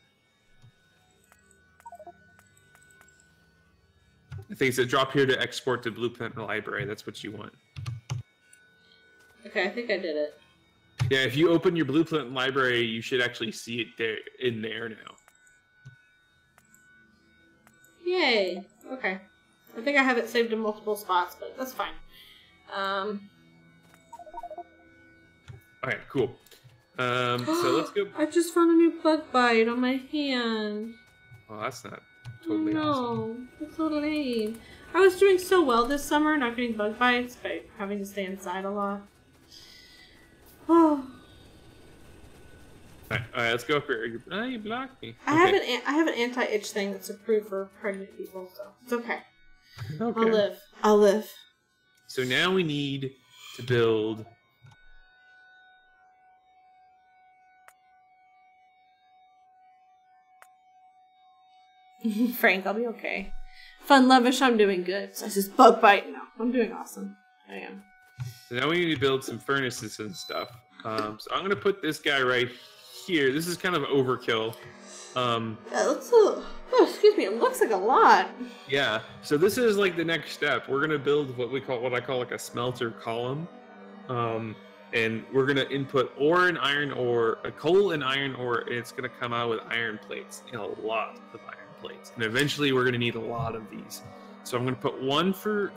[SPEAKER 1] I think it said drop here to export to blueprint library. That's what you want.
[SPEAKER 2] Okay, I think I did it.
[SPEAKER 1] Yeah, if you open your blueprint library, you should actually see it there in there now.
[SPEAKER 2] Yay. Okay. I think I have it saved in multiple spots, but that's fine.
[SPEAKER 1] Alright, cool. So let's go.
[SPEAKER 2] I just found a new bug bite on my hand.
[SPEAKER 1] Well, that's not totally awesome.
[SPEAKER 2] That's so lame. I was doing so well this summer, not getting bug bites, but having to stay inside a lot. Oh.
[SPEAKER 1] Alright, let's go up here. You blocked me.
[SPEAKER 2] I have an anti-itch thing that's approved for pregnant people, so it's okay.
[SPEAKER 1] Okay.
[SPEAKER 2] I'll live.
[SPEAKER 1] So now we need to build.
[SPEAKER 2] Frank, I'll be okay. Fun, lavish, I'm doing good. So I just bug bite. No, I'm doing awesome. I am.
[SPEAKER 1] So now we need to build some furnaces and stuff. So I'm gonna put this guy right here. This is kind of overkill.
[SPEAKER 2] Excuse me. It looks like a lot.
[SPEAKER 1] Yeah. So this is like the next step. We're gonna build what I call like a smelter column, and we're gonna input ore and iron ore, a coal and iron ore, and it's gonna come out with iron plates, and a lot of iron plates. And eventually, we're gonna need a lot of these. So I'm gonna put one for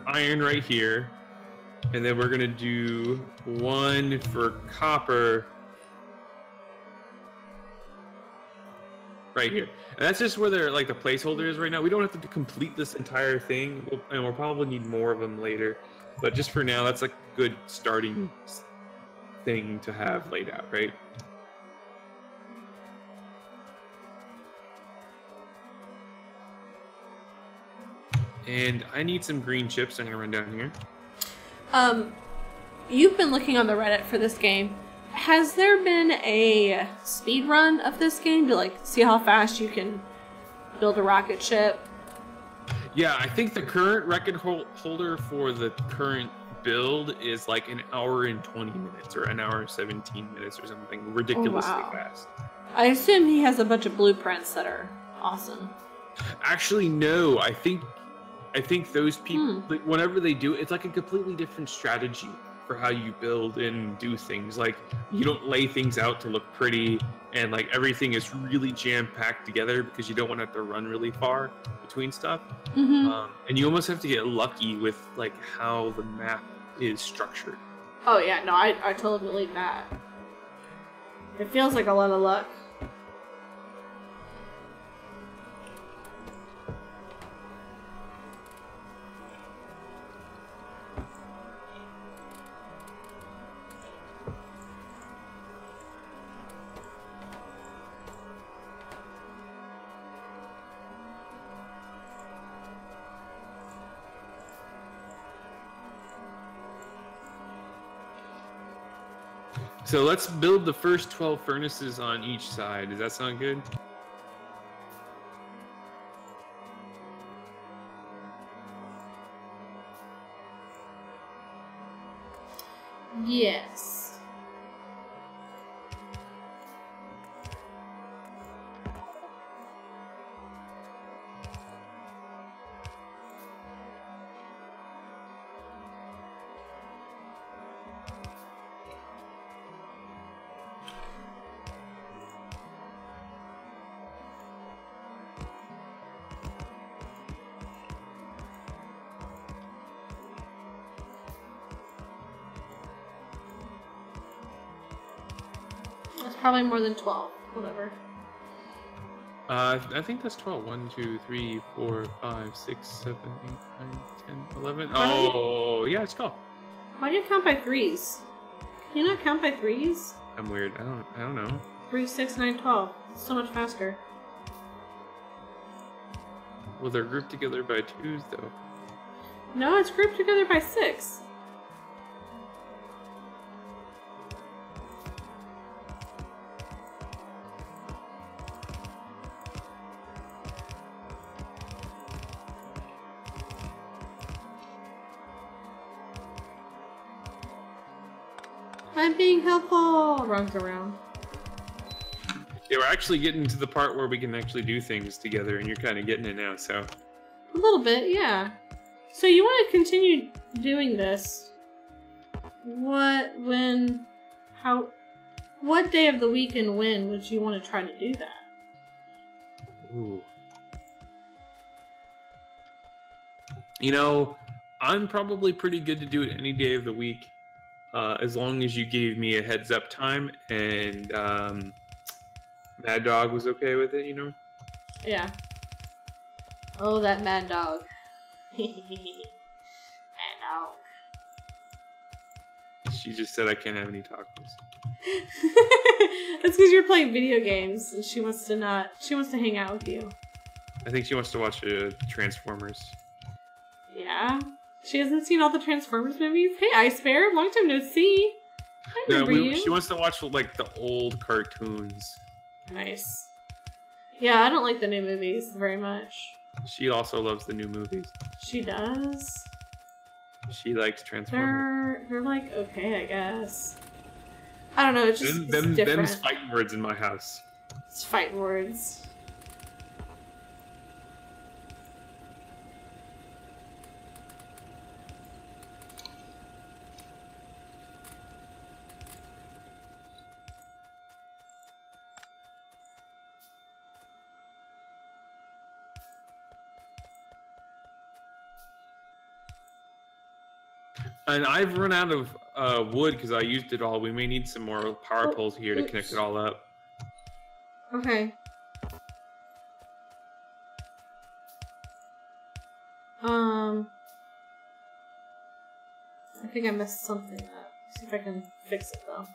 [SPEAKER 1] iron right here, and then we're gonna do one for copper right here. And that's just where they're like the placeholder is right now. We don't have to complete this entire thing, and we'll probably need more of them later. But just for now, that's like a good starting thing to have laid out, right? And I need some green chips. I'm gonna run down here.
[SPEAKER 2] You've been looking on the Reddit for this game. Has there been a speed run of this game to like see how fast you can build a rocket ship?
[SPEAKER 1] Yeah, I think the current record holder for the current build is like an hour and 20 minutes or an hour and 17 minutes or something ridiculously fast.
[SPEAKER 2] I assume he has a bunch of blueprints that are awesome.
[SPEAKER 1] Actually, no. I think those people, whenever they do it, it's like a completely different strategy for how you build and do things. Like, you don't lay things out to look pretty, and like everything is really jam-packed together because you don't want to have to run really far between stuff. And you almost have to get lucky with like how the map is structured.
[SPEAKER 2] Oh yeah, no, I totally believe that. It feels like a lot of luck.
[SPEAKER 1] So let's build the first 12 furnaces on each side. Does that sound good?
[SPEAKER 2] Yes. That's probably more than 12. Whatever.
[SPEAKER 1] I think that's 12. 1, 2, 3, 4, 5, 6, 7, 8, 9, 10, 11. Oh, yeah, it's 12.
[SPEAKER 2] Why do you count by threes? Can you not count by threes?
[SPEAKER 1] I'm weird. I don't know.
[SPEAKER 2] 3, 6, 9, 12. It's so much faster.
[SPEAKER 1] Well, they're grouped together by 2s, though.
[SPEAKER 2] No, it's grouped together by 6. I'm being helpful! Runs around.
[SPEAKER 1] Yeah, we're actually getting to the part where we can actually do things together, and you're kind of getting it now, so...
[SPEAKER 2] A little bit, yeah. So you want to continue doing this. What day of the week and when would you want to try to do that?
[SPEAKER 1] Ooh. You know, I'm probably pretty good to do it any day of the week. As long as you gave me a heads up time and Mad Dog was okay with it, you know?
[SPEAKER 2] Yeah. Oh, that Mad Dog. Mad Dog.
[SPEAKER 1] She just said I can't have any tacos.
[SPEAKER 2] That's because you're playing video games and she wants to hang out with you.
[SPEAKER 1] I think she wants to watch Transformers.
[SPEAKER 2] Yeah? She hasn't seen all the Transformers movies? Hey, Ice Bear, long time no see. I remember you.
[SPEAKER 1] She wants to watch, like, the old cartoons.
[SPEAKER 2] Nice. Yeah, I don't like the new movies very much.
[SPEAKER 1] She also loves the new movies.
[SPEAKER 2] She does?
[SPEAKER 1] She likes Transformers.
[SPEAKER 2] They're like, okay, I guess. I don't know, it's just it's different.
[SPEAKER 1] Them's fighting words in my house.
[SPEAKER 2] It's fighting words.
[SPEAKER 1] And I've run out of wood because I used it all. We may need some more power poles here to connect it all up.
[SPEAKER 2] Okay. I think I messed something up. See if I can fix it though.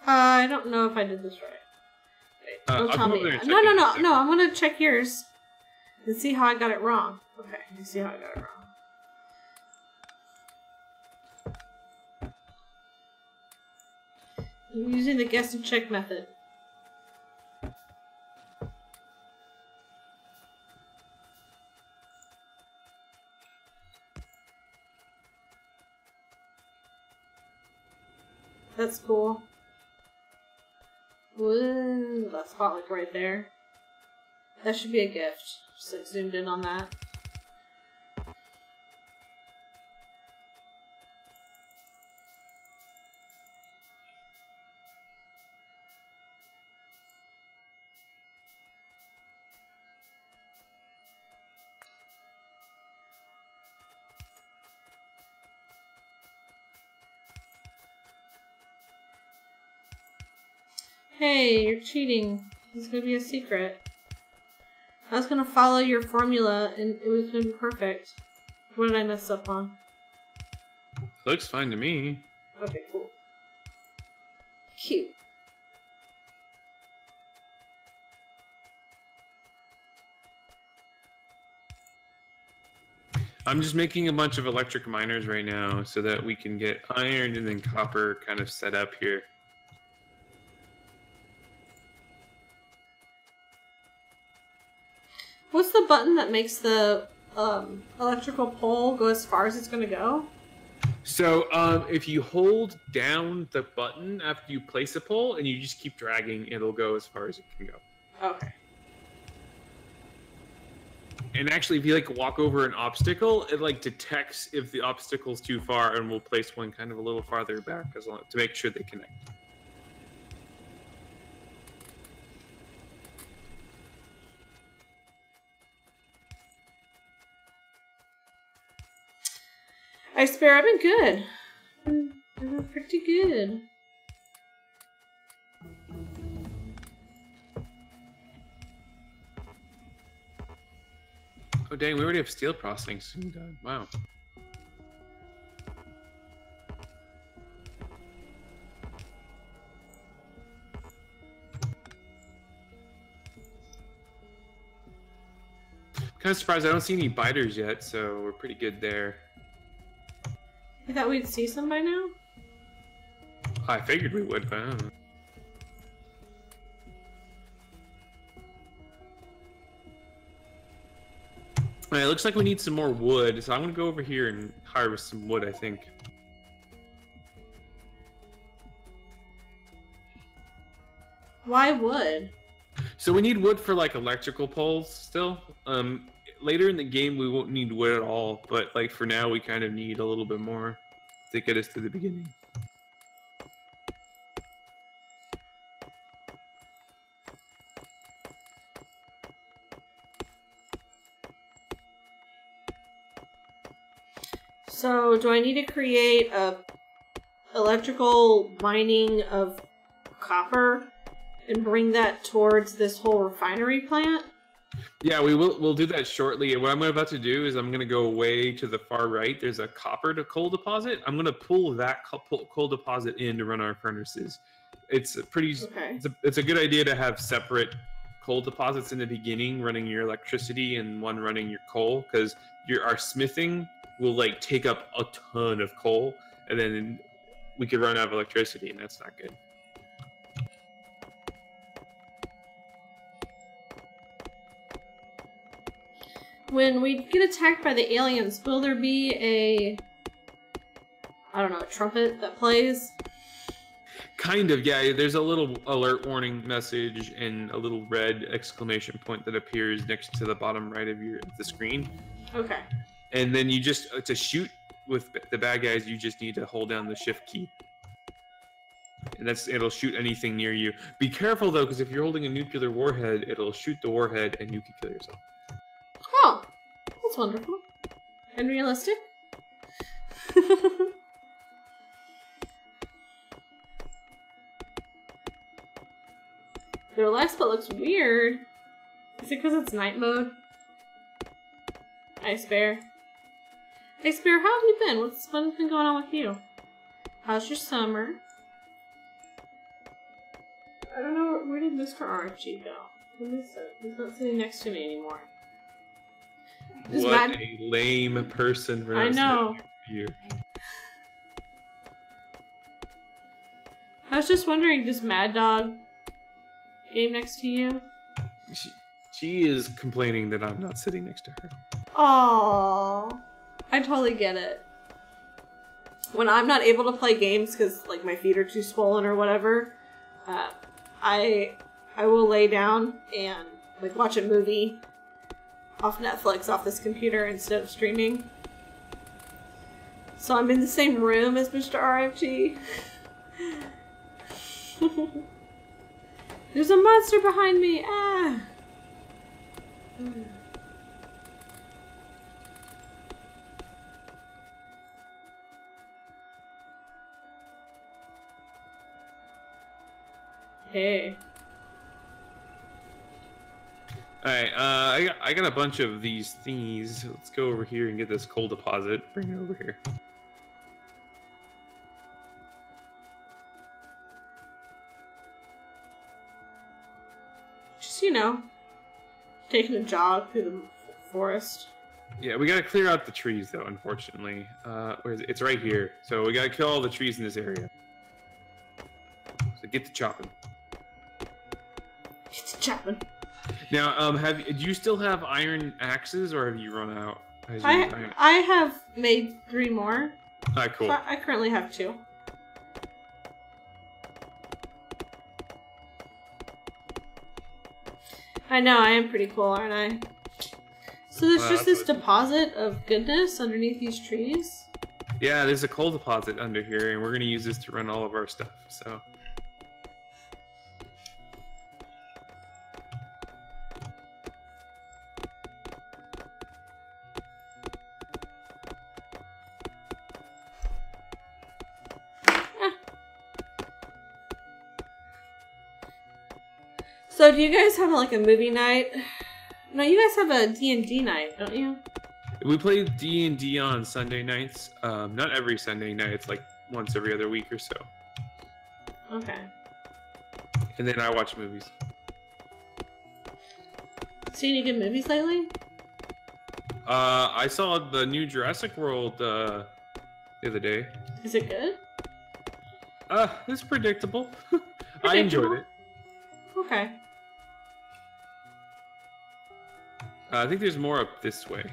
[SPEAKER 2] I don't know if I did this right. Wait, don't tell me. No, I'm gonna check yours and see how I got it wrong. Okay, let's see how I got it wrong. I'm using the guess and check method. That's cool. Ooh, that's hot, like right there. That should be a gift. Just like zoomed in on that. Hey, you're cheating. This is gonna be a secret. I was gonna follow your formula and it was gonna be perfect. What did I mess up on?
[SPEAKER 1] Looks fine to me.
[SPEAKER 2] Okay, cool. Cute.
[SPEAKER 1] I'm just making a bunch of electric miners right now so that we can get iron and then copper kind of set up here.
[SPEAKER 2] What's the button that makes the electrical pole go as far as it's going to go?
[SPEAKER 1] So if you hold down the button after you place a pole and you just keep dragging, it'll go as far as it can go.
[SPEAKER 2] Okay.
[SPEAKER 1] And actually, if you like walk over an obstacle, it like detects if the obstacle's too far and will place one kind of a little farther back as long to make sure they connect.
[SPEAKER 2] I swear, I've been good. I've been pretty good.
[SPEAKER 1] Oh dang, we already have steel processing done. Wow. Kind of surprised I don't see any biters yet, so we're pretty good there.
[SPEAKER 2] I thought we'd see some by now.
[SPEAKER 1] I figured we would, but I don't know. Alright, it looks like we need some more wood, so I'm gonna go over here and harvest some wood, I think.
[SPEAKER 2] Why wood?
[SPEAKER 1] So we need wood for like electrical poles still. Later in the game we won't need wood at all, but like for now we kind of need a little bit more to get us to the beginning.
[SPEAKER 2] So, do I need to create a electrical mining of copper and bring that towards this whole refinery plant?
[SPEAKER 1] Yeah, we'll do that shortly. And what I'm about to do is I'm going to go way to the far right. There's a copper to coal deposit. I'm going to pull that coal deposit in to run our furnaces. It's a pretty.
[SPEAKER 2] Okay.
[SPEAKER 1] It's a good idea to have separate coal deposits in the beginning, running your electricity and one running your coal, because our smithing will like take up a ton of coal, and then we could run out of electricity, and that's not good.
[SPEAKER 2] When we get attacked by the aliens, will there be a, I don't know, a trumpet that plays?
[SPEAKER 1] Kind of, yeah. There's a little alert warning message and a little red exclamation point that appears next to the bottom right of the screen.
[SPEAKER 2] Okay.
[SPEAKER 1] And then you just, to shoot with the bad guys, you just need to hold down the shift key. And it'll shoot anything near you. Be careful though, because if you're holding a nuclear warhead, it'll shoot the warhead and you can kill yourself.
[SPEAKER 2] Oh, that's wonderful. And realistic. Their life spot looks weird. Is it because it's night mode? Ice Bear. Ice Bear, how have you been? What's been going on with you? How's your summer? I don't know, where did Mr. RFG go? He's not sitting next to me anymore.
[SPEAKER 1] What a lame person for
[SPEAKER 2] I know.
[SPEAKER 1] You.
[SPEAKER 2] I was just wondering, does Mad Dog game next to you?
[SPEAKER 1] She is complaining that I'm not sitting next to her.
[SPEAKER 2] Aww. I totally get it. When I'm not able to play games because like my feet are too swollen or whatever, I will lay down and like watch a movie off Netflix off this computer instead of streaming. So I'm in the same room as Mr. RFG. There's a monster behind me! Ah! Hey.
[SPEAKER 1] Alright, I got a bunch of these thingies. Let's go over here and get this coal deposit. Bring it over here.
[SPEAKER 2] you know, taking a jog through the forest.
[SPEAKER 1] Yeah, we gotta clear out the trees though, unfortunately. Where is it? It's right here. So we gotta kill all the trees in this area. So get to chopping.
[SPEAKER 2] Get to chopping.
[SPEAKER 1] Now, do you still have iron axes, or have you run out?
[SPEAKER 2] I have made 3 more.
[SPEAKER 1] Alright, cool.
[SPEAKER 2] So I currently have 2. I know, I am pretty cool, aren't I? So there's just this deposit of goodness underneath these trees?
[SPEAKER 1] Yeah, there's a coal deposit under here, and we're gonna use this to run all of our stuff, so...
[SPEAKER 2] So do you guys have like a movie night? No, you guys have a D&D night, don't you?
[SPEAKER 1] We play D&D on Sunday nights. Not every Sunday night. It's like once every other week or so.
[SPEAKER 2] Okay.
[SPEAKER 1] And then I watch movies.
[SPEAKER 2] Seen any good movies lately?
[SPEAKER 1] I saw the new Jurassic World the other day.
[SPEAKER 2] Is it good?
[SPEAKER 1] It's predictable. I enjoyed it.
[SPEAKER 2] Okay.
[SPEAKER 1] I think there's more up this way.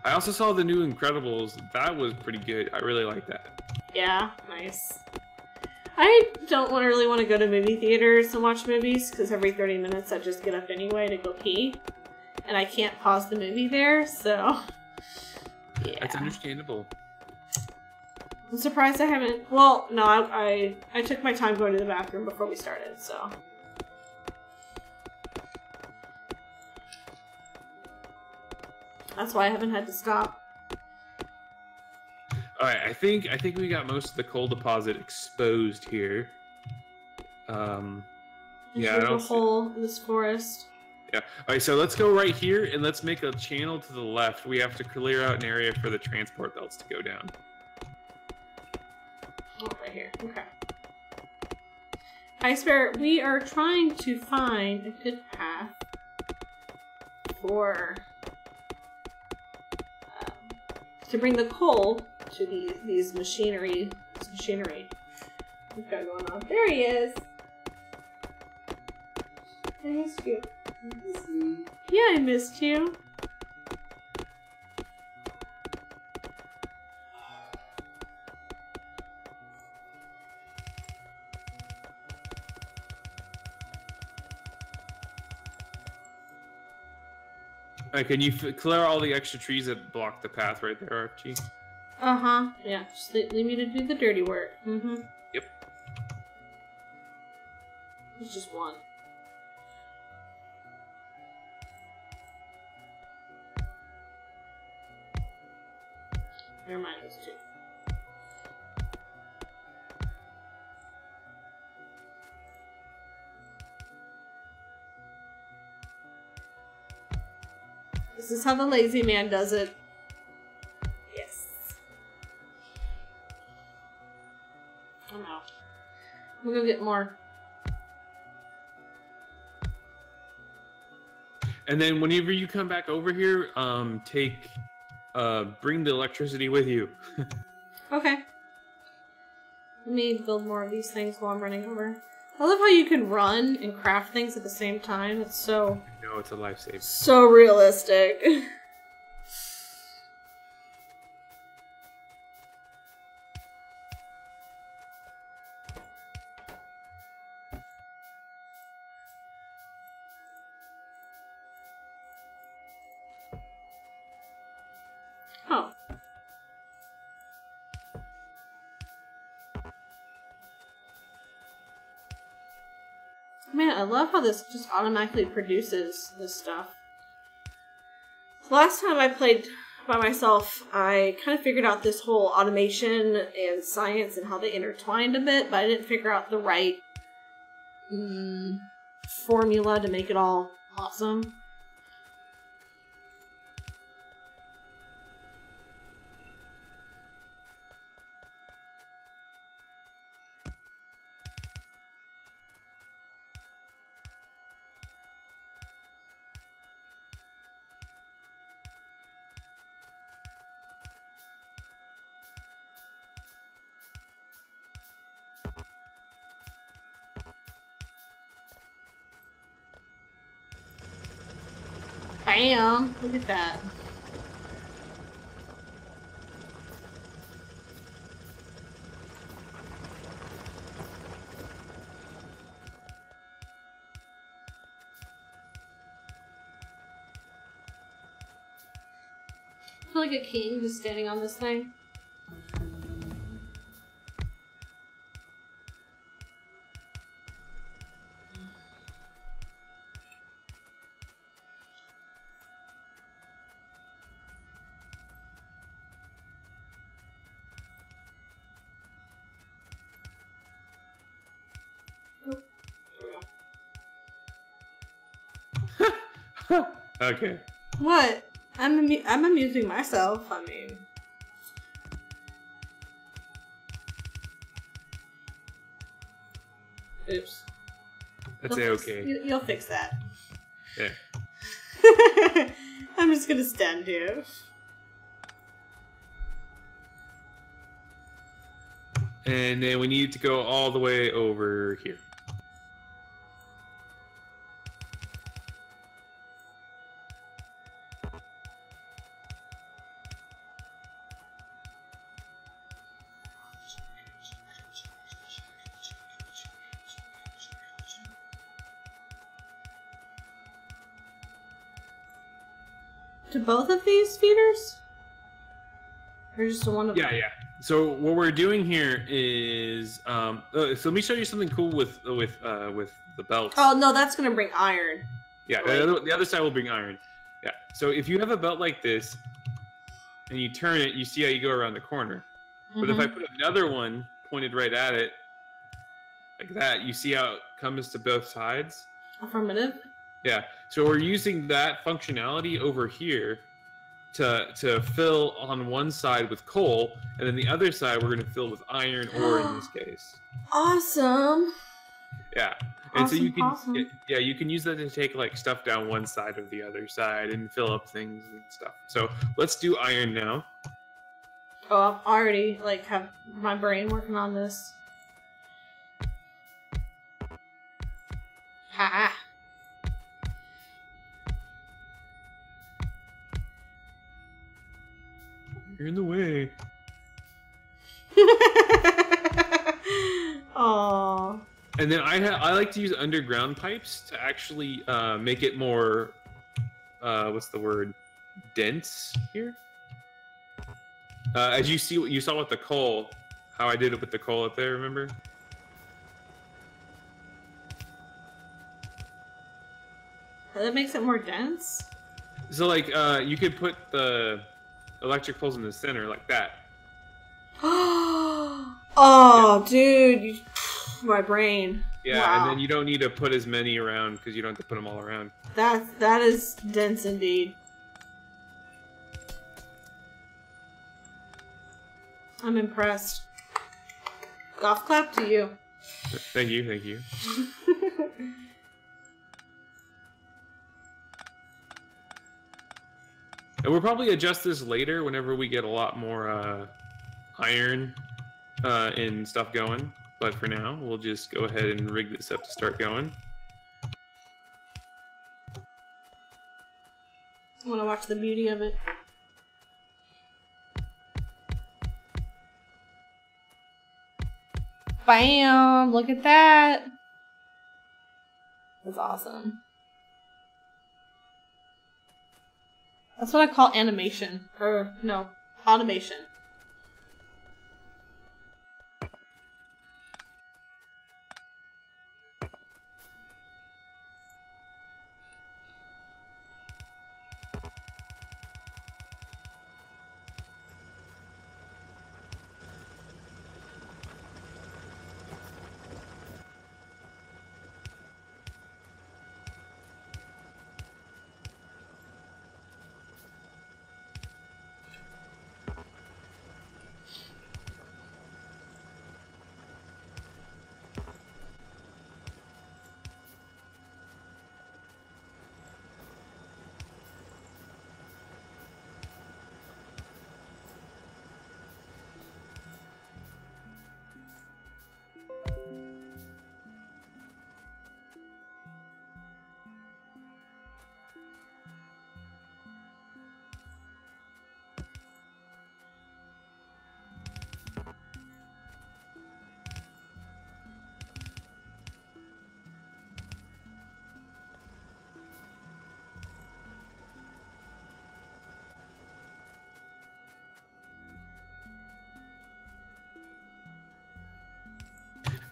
[SPEAKER 1] I also saw the new Incredibles. That was pretty good. I really like that.
[SPEAKER 2] Yeah, nice. I don't really want to go to movie theaters and watch movies because every 30 minutes I just get up anyway to go pee. And I can't pause the movie there, so... Yeah.
[SPEAKER 1] That's understandable.
[SPEAKER 2] I'm surprised I haven't... Well, no, I took my time going to the bathroom before we started, so... That's why I haven't had to stop.
[SPEAKER 1] Alright, I think we got most of the coal deposit exposed here. Yeah,
[SPEAKER 2] There's a hole in this forest.
[SPEAKER 1] Yeah. Alright, so let's go right here and let's make a channel to the left. We have to clear out an area for the transport belts to go down.
[SPEAKER 2] Oh, right here. Okay. I swear, we are trying to find a good path for to bring the coal to these machinery. This machinery we've got going on. There he is. I missed you. Yeah, I missed you.
[SPEAKER 1] Alright, can you clear all the extra trees that block the path right there, RFG?
[SPEAKER 2] Uh-huh. Yeah, just leave me to do the dirty work. Mm-hmm.
[SPEAKER 1] Yep.
[SPEAKER 2] There's just one. Never mind, there's 2. This is how the lazy man does it. Yes. I'm out. I'm gonna go get more.
[SPEAKER 1] And then whenever you come back over here, bring the electricity with you.
[SPEAKER 2] Okay. Let me build more of these things while I'm running over. I love how you can run and craft things at the same time. It's so...
[SPEAKER 1] I know, it's a lifesaver.
[SPEAKER 2] So realistic. Oh. Man, I love how this just automatically produces this stuff. Last time I played by myself, I kind of figured out this whole automation and science and how they intertwined a bit, but I didn't figure out the right formula to make it all awesome. Bam! Look at that. I feel like a king just standing on this thing.
[SPEAKER 1] Okay.
[SPEAKER 2] What? I'm amusing myself. I mean, oops.
[SPEAKER 1] That's okay.
[SPEAKER 2] You'll fix that.
[SPEAKER 1] Yeah.
[SPEAKER 2] I'm just gonna stand here.
[SPEAKER 1] And then we need to go all the way over here.
[SPEAKER 2] To both of these feeders? Or just to one of them?
[SPEAKER 1] Yeah. So what we're doing here is, so let me show you something cool with the belts.
[SPEAKER 2] Oh no, that's gonna bring iron.
[SPEAKER 1] Yeah, the other side will bring iron. Yeah. So if you have a belt like this, and you turn it, you see how you go around the corner. But if I put another one pointed right at it, like that, you see how it comes to both sides?
[SPEAKER 2] Affirmative.
[SPEAKER 1] Yeah. So we're using that functionality over here to fill on one side with coal, and then the other side we're going to fill with iron ore in this case.
[SPEAKER 2] Awesome.
[SPEAKER 1] Yeah. And
[SPEAKER 2] awesome,
[SPEAKER 1] so you can
[SPEAKER 2] awesome.
[SPEAKER 1] yeah, you can use that to take like stuff down one side or the other side and fill up things and stuff. So let's do iron now.
[SPEAKER 2] Oh, I've already like have my brain working on this. Ha!
[SPEAKER 1] You're in the way.
[SPEAKER 2] Aww.
[SPEAKER 1] And then I like to use underground pipes to actually make it more what's the word, dense here. As you saw with the coal, how I did it with the coal up there. Remember?
[SPEAKER 2] That makes it more dense.
[SPEAKER 1] So like you could put the electric poles in the center like that.
[SPEAKER 2] Oh,
[SPEAKER 1] Yeah.
[SPEAKER 2] dude, my brain.
[SPEAKER 1] Yeah,
[SPEAKER 2] wow.
[SPEAKER 1] And then you don't need to put as many around because you don't have to put them all around.
[SPEAKER 2] That is dense indeed. I'm impressed. Golf clap to you.
[SPEAKER 1] Thank you, thank you. And we'll probably adjust this later whenever we get a lot more iron and stuff going. But for now, we'll just go ahead and rig this up to start going.
[SPEAKER 2] I want to watch the beauty of it. Bam! Look at that. That's awesome. That's what I call animation. Or, no, automation.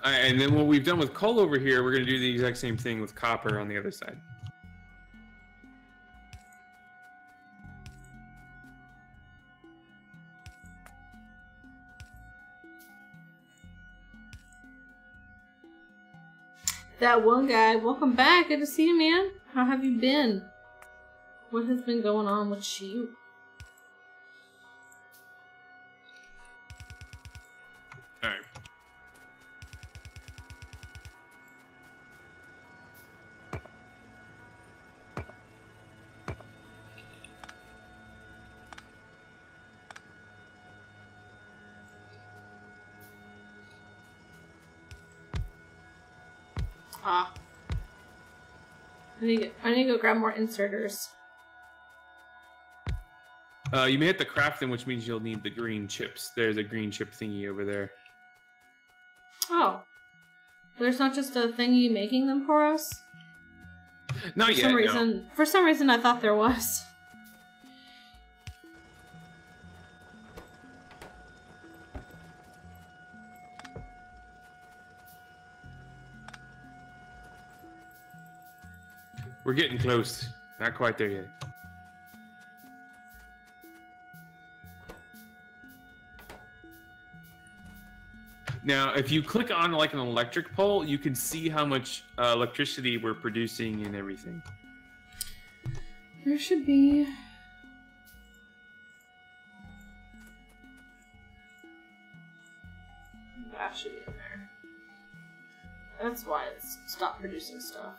[SPEAKER 1] And then what we've done with coal over here, we're going to do the exact same thing with copper on the other side.
[SPEAKER 2] That one guy, welcome back. Good to see you, man. How have you been? What has been going on with you?
[SPEAKER 1] All right.
[SPEAKER 2] Ah. I need to go grab more inserters.
[SPEAKER 1] You may have to craft them, which means you'll need the green chips. There's a green chip thingy over there.
[SPEAKER 2] Oh. There's not just a thingy making them for us?
[SPEAKER 1] Not yet, no.
[SPEAKER 2] For some reason, I thought there was.
[SPEAKER 1] We're getting close. Not quite there yet. Now, if you click on like an electric pole, you can see how much electricity we're producing and everything.
[SPEAKER 2] There should be... That should be in there. That's why it's stopped producing stuff.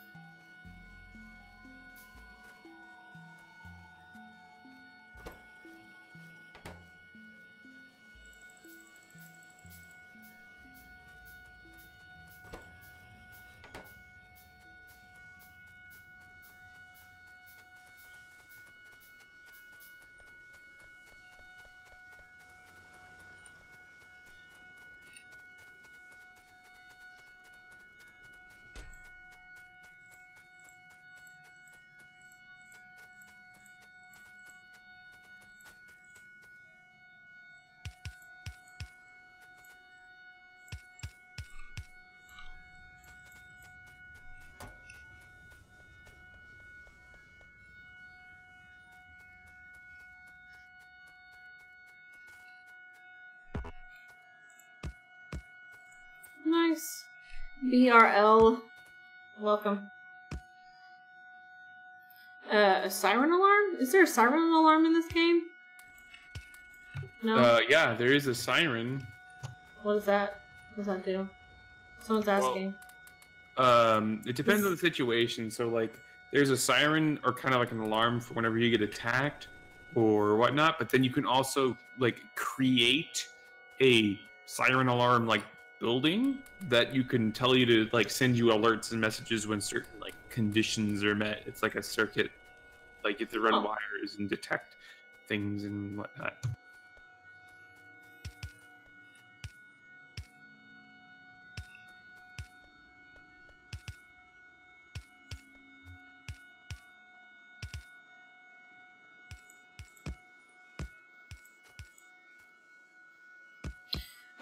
[SPEAKER 2] Nice. BRL. Welcome. A siren alarm? Is there a siren alarm in this game? No?
[SPEAKER 1] Yeah, there is a siren.
[SPEAKER 2] What is that? What does that do? Someone's asking.
[SPEAKER 1] It depends on the situation. So, like, there's a siren or kind of like an alarm for whenever you get attacked or whatnot. But then you can also, like, create a siren alarm, like, building that you can tell you to, like, send you alerts and messages when certain, like, conditions are met. It's like a circuit. Like, you have to run wires and detect things and whatnot.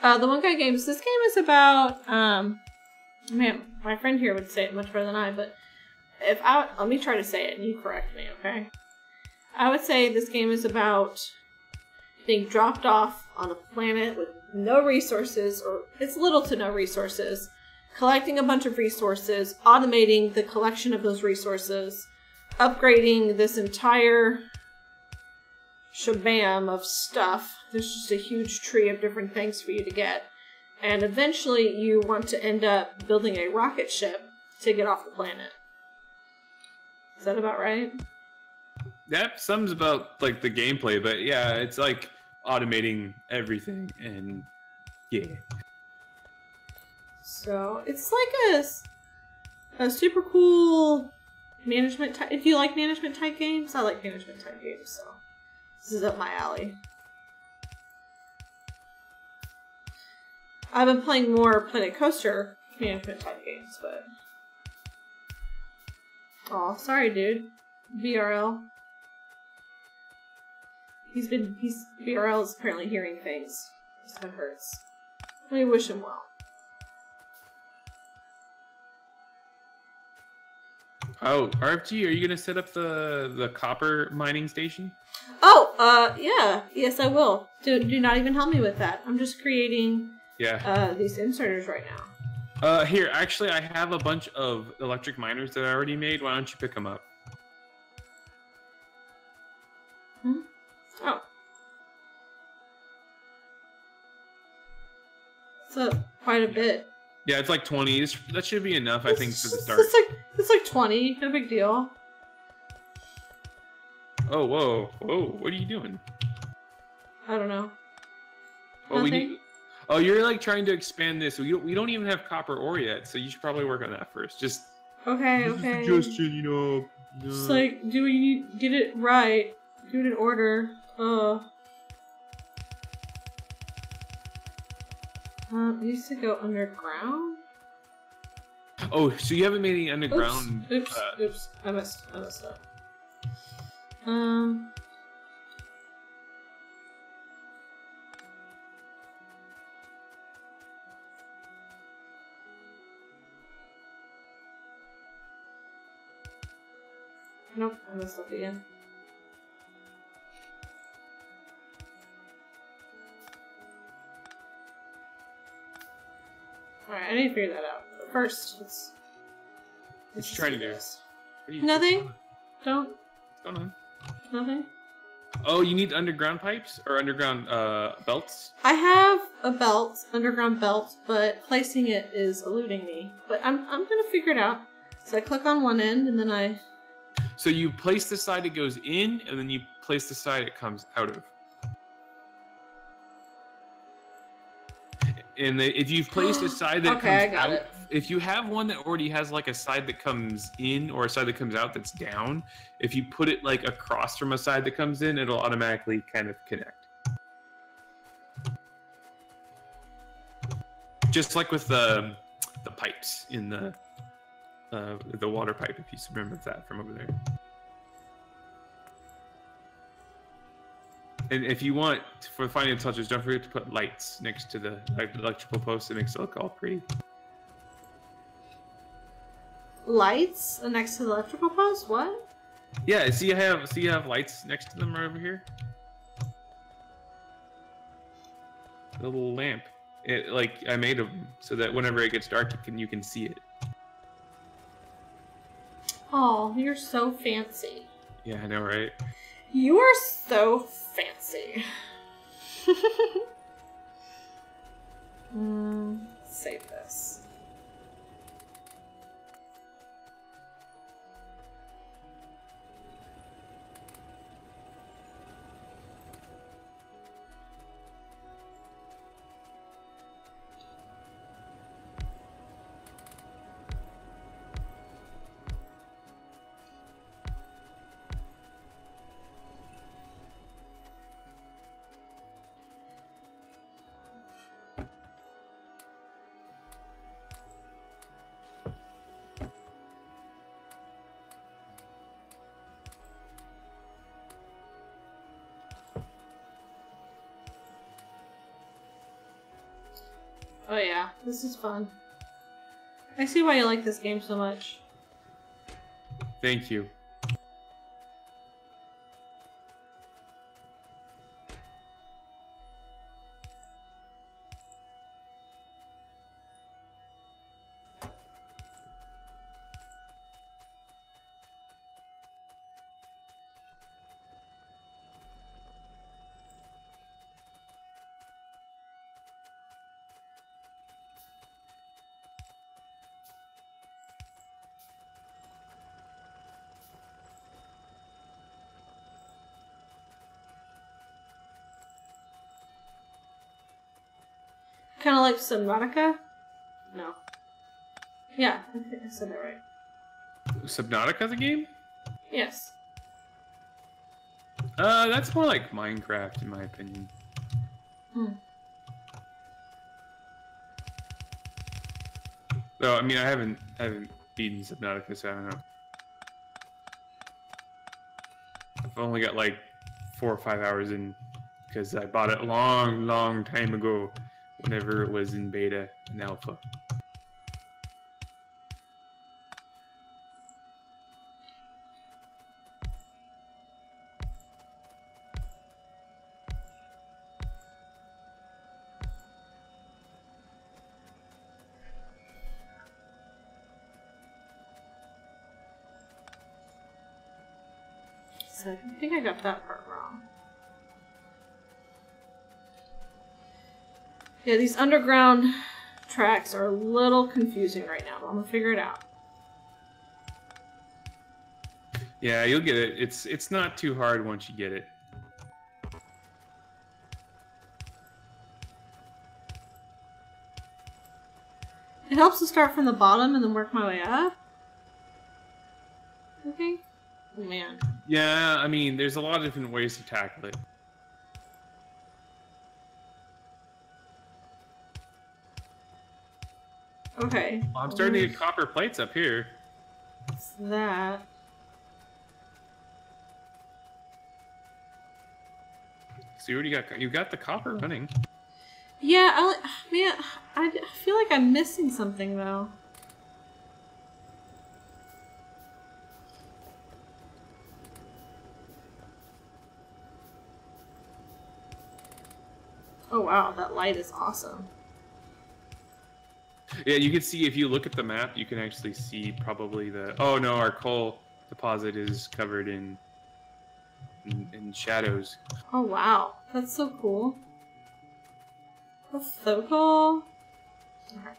[SPEAKER 2] The One Guy Games. This game is about, man, my friend here would say it much better than I, but let me try to say it and you correct me, okay? I would say this game is about being dropped off on a planet with no resources, or it's little to no resources, collecting a bunch of resources, automating the collection of those resources, upgrading this entire shabam of stuff. There's just a huge tree of different things for you to get. And eventually you want to end up building a rocket ship to get off the planet. Is that about right?
[SPEAKER 1] That sums about, like, the gameplay, but yeah, it's like automating everything, and yeah.
[SPEAKER 2] So, it's like a super cool management type. If you like management type games, I like management type games, so this is up my alley. I've been playing more Planet Coaster management type games, but... Aw, sorry, dude. BRL. BRL is apparently hearing things. So it hurts. Let me wish him well.
[SPEAKER 1] Oh, RFG, are you gonna set up the copper mining station?
[SPEAKER 2] Oh, yeah. Yes, I will. Do not even help me with that. I'm just creating these inserters right now.
[SPEAKER 1] Here, actually, I have a bunch of electric miners that I already made. Why don't you pick them up?
[SPEAKER 2] Hmm? Oh. So, quite a bit.
[SPEAKER 1] Yeah, it's like 20. That should be enough, I think, for the start.
[SPEAKER 2] It's like 20. No big deal.
[SPEAKER 1] Oh, whoa. Whoa, what are you doing?
[SPEAKER 2] I don't know.
[SPEAKER 1] Well, you're like trying to expand this. We don't even have copper ore yet, so you should probably work on that first. Just
[SPEAKER 2] okay.
[SPEAKER 1] Suggestion, you know.
[SPEAKER 2] Just like get it right. Do it in order. It used to go underground.
[SPEAKER 1] Oh, so you haven't made any underground?
[SPEAKER 2] Oops. I messed up. Nope, I messed up again. Alright, I need to figure that out. But first, let's
[SPEAKER 1] what you trying to do?
[SPEAKER 2] Nothing. Don't.
[SPEAKER 1] What's going on?
[SPEAKER 2] Nothing.
[SPEAKER 1] Oh, you need underground pipes or underground belts?
[SPEAKER 2] I have a belt, underground belt, but placing it is eluding me. But I'm gonna figure it out. So I click on one end, and then I.
[SPEAKER 1] So you place the side it goes in, and then you place the side it comes out of. And if you've placed a side that comes out, if you have one that already has like a side that comes in or a side that comes out that's down, if you put it like across from a side that comes in, it'll automatically kind of connect. Just like with the pipes in the water pipe, if you remember that from over there. And if you want, for the final touches, don't forget to put lights next to the electrical post. It makes it look all pretty.
[SPEAKER 2] Lights next to the electrical post? What?
[SPEAKER 1] Yeah, see you have lights next to them right over here. A little lamp. I made them so that whenever it gets dark, you can see it.
[SPEAKER 2] Oh, you're so fancy.
[SPEAKER 1] Yeah, I know, right?
[SPEAKER 2] You are so fancy. Save this. Oh yeah, this is fun. I see why you like this game so much.
[SPEAKER 1] Thank you.
[SPEAKER 2] Kind of like Subnautica? No. Yeah, I think I said that right.
[SPEAKER 1] Subnautica, the game?
[SPEAKER 2] Yes.
[SPEAKER 1] That's more like Minecraft, in my opinion. Though, I mean, I haven't beaten Subnautica, so I don't know. I've only got like 4 or 5 hours in, because I bought it a long time ago, whenever it was in beta and alpha.
[SPEAKER 2] So I think I got that part wrong. Yeah, these underground tracks are a little confusing right now, but I'm gonna figure it out.
[SPEAKER 1] Yeah, you'll get it. It's not too hard once you get it.
[SPEAKER 2] It helps to start from the bottom and then work my way up. Okay. Oh man.
[SPEAKER 1] Yeah, I mean, there's a lot of different ways to tackle it.
[SPEAKER 2] Okay.
[SPEAKER 1] Well, I'm starting to get copper plates up here.
[SPEAKER 2] What's that?
[SPEAKER 1] So you got the copper running.
[SPEAKER 2] Yeah, man, I feel like I'm missing something though. Oh wow, that light is awesome.
[SPEAKER 1] Yeah, you can see if you look at the map, you can actually see probably the. Oh no, our coal deposit is covered in shadows.
[SPEAKER 2] Oh wow, that's so cool. That's so cool. Okay.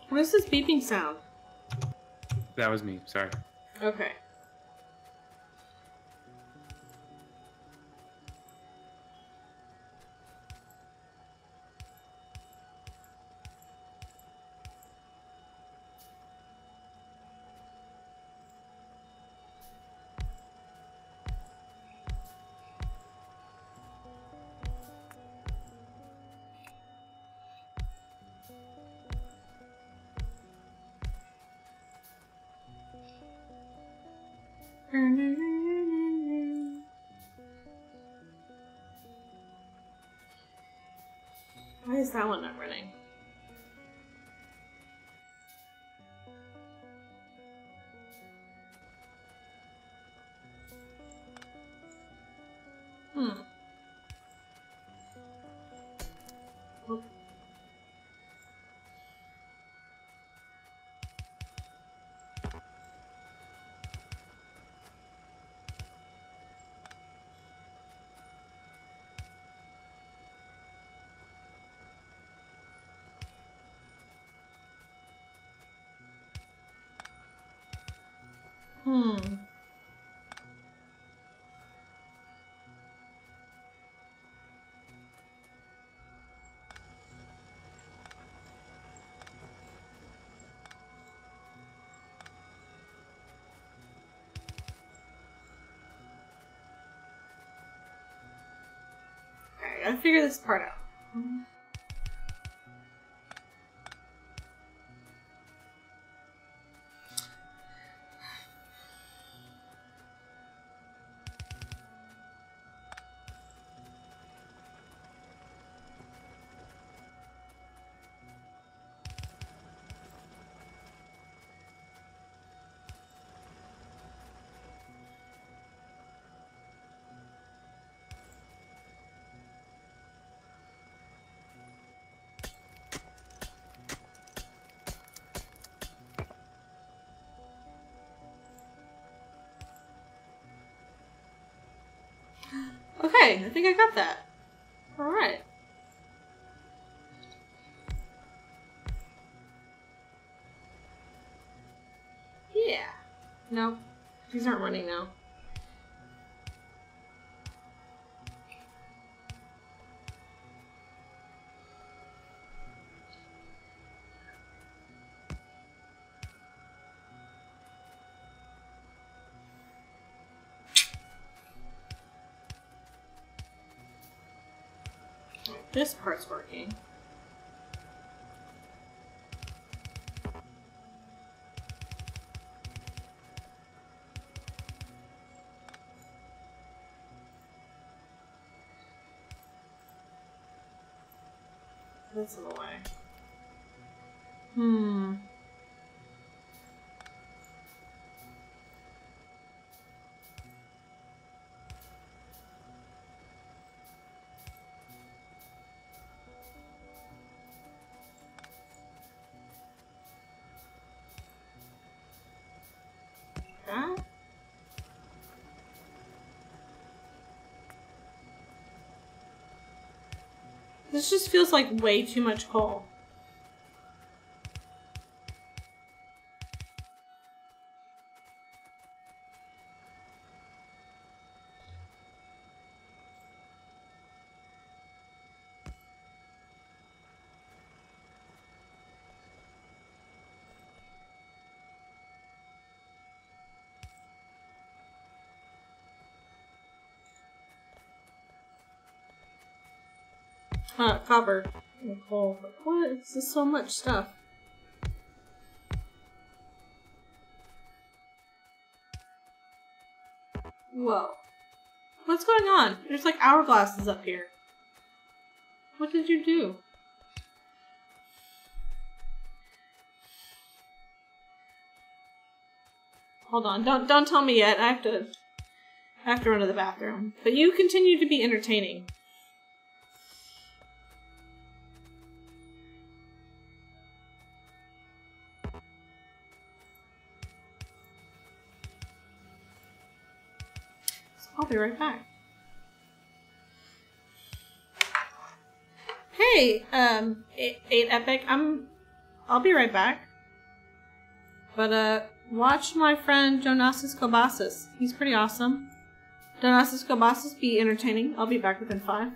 [SPEAKER 2] What is this beeping sound?
[SPEAKER 1] That was me. Sorry.
[SPEAKER 2] Okay. Why is that one not running? Hmm. Well, hmm. Okay, I gotta figure this part out. Okay, I think I got that. Alright. Yeah. Nope. These aren't running now. This part's working. This in the way. Hmm. That? This just feels like way too much coal. Copper and coal. What? This is so much stuff. Whoa. What's going on? There's like hourglasses up here. What did you do? Hold on. Don't tell me yet. I have to run to the bathroom. But you continue to be entertaining. I'll be right back. Hey, 8 Epic, I'll be right back. But, watch my friend Jonasis Kobasis. He's pretty awesome. Jonasis Kobasis, be entertaining. I'll be back within 5.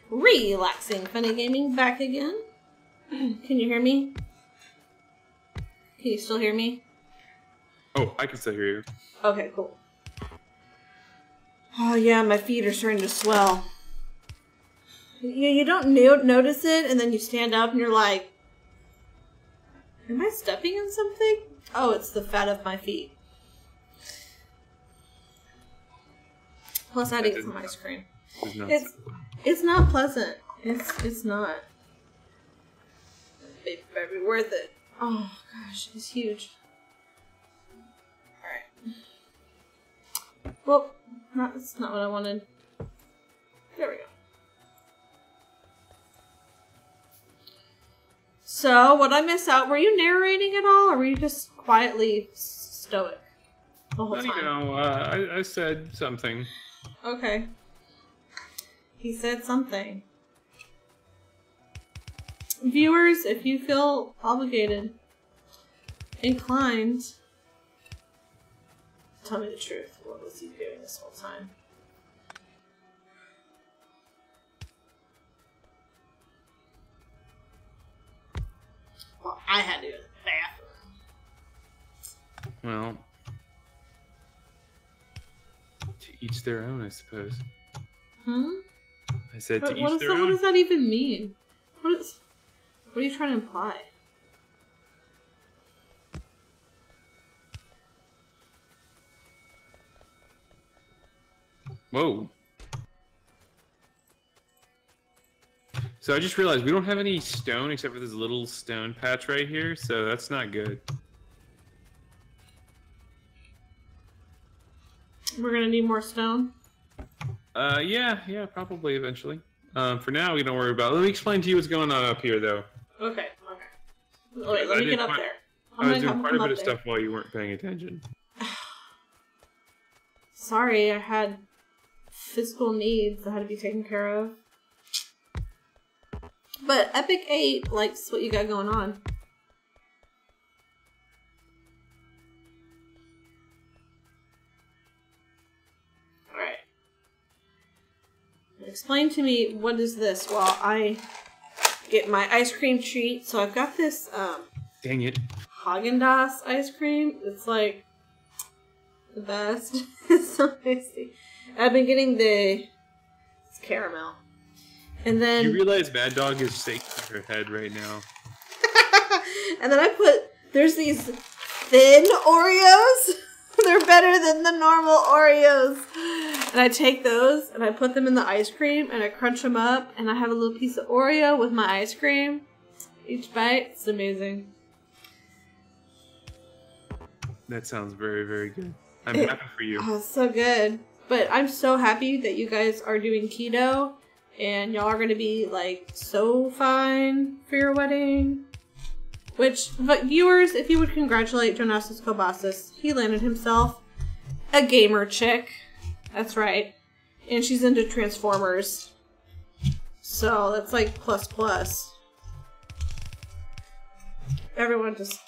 [SPEAKER 2] Relaxing Funny Gaming back again. Can you hear me? Can you still hear me?
[SPEAKER 1] Oh, I can still hear you.
[SPEAKER 2] Okay, cool. Oh yeah, my feet are starting to swell. You don't notice it, and then you stand up and you're like, am I stepping in something? Oh, it's the fat of my feet. Plus, I had to get some ice cream. It's not pleasant. It's not. Baby, worth it. Oh gosh, it's huge. All right. Well, that's not what I wanted. There we go. So, what I miss out? Were you narrating at all, or were you just quietly stoic the whole time?
[SPEAKER 1] You know, I said something.
[SPEAKER 2] Okay. He said something. Viewers, if you feel obligated, inclined, tell me the truth. What was he doing this whole time? Well, I had to go to the bathroom.
[SPEAKER 1] Well, to each their own, I suppose. I said to each their own.
[SPEAKER 2] What does that even mean? What are you trying to imply?
[SPEAKER 1] Whoa. So I just realized we don't have any stone except for this little stone patch right here, so that's not good.
[SPEAKER 2] We're gonna need more stone?
[SPEAKER 1] Yeah, probably eventually. For now, we don't worry about it. Let me explain to you what's going on up here, though.
[SPEAKER 2] Okay. Wait, let me get up there.
[SPEAKER 1] I was doing quite a bit of stuff while you weren't paying attention.
[SPEAKER 2] Sorry, I had physical needs that had to be taken care of. But Epic 8 likes what you got going on. Alright. Explain to me, what is this while I get my ice cream treat. So I've got this,
[SPEAKER 1] dang it,
[SPEAKER 2] Haagen-Dazs ice cream. It's like the best. It's so tasty. I've been getting it's caramel. And then...
[SPEAKER 1] You realize Mad Dog is shaking her head right now.
[SPEAKER 2] And then there's these thin Oreos. They're better than the normal Oreos. And I take those and I put them in the ice cream and I crunch them up and I have a little piece of Oreo with my ice cream. Each bite, it's amazing.
[SPEAKER 1] That sounds very, very good. I'm happy for you.
[SPEAKER 2] Oh, it's so good. But I'm so happy that you guys are doing keto and y'all are going to be like so fine for your wedding. But viewers, if you would congratulate Jonas Kobasis, he landed himself a gamer chick. That's right. And she's into Transformers. So that's like plus. Everyone just...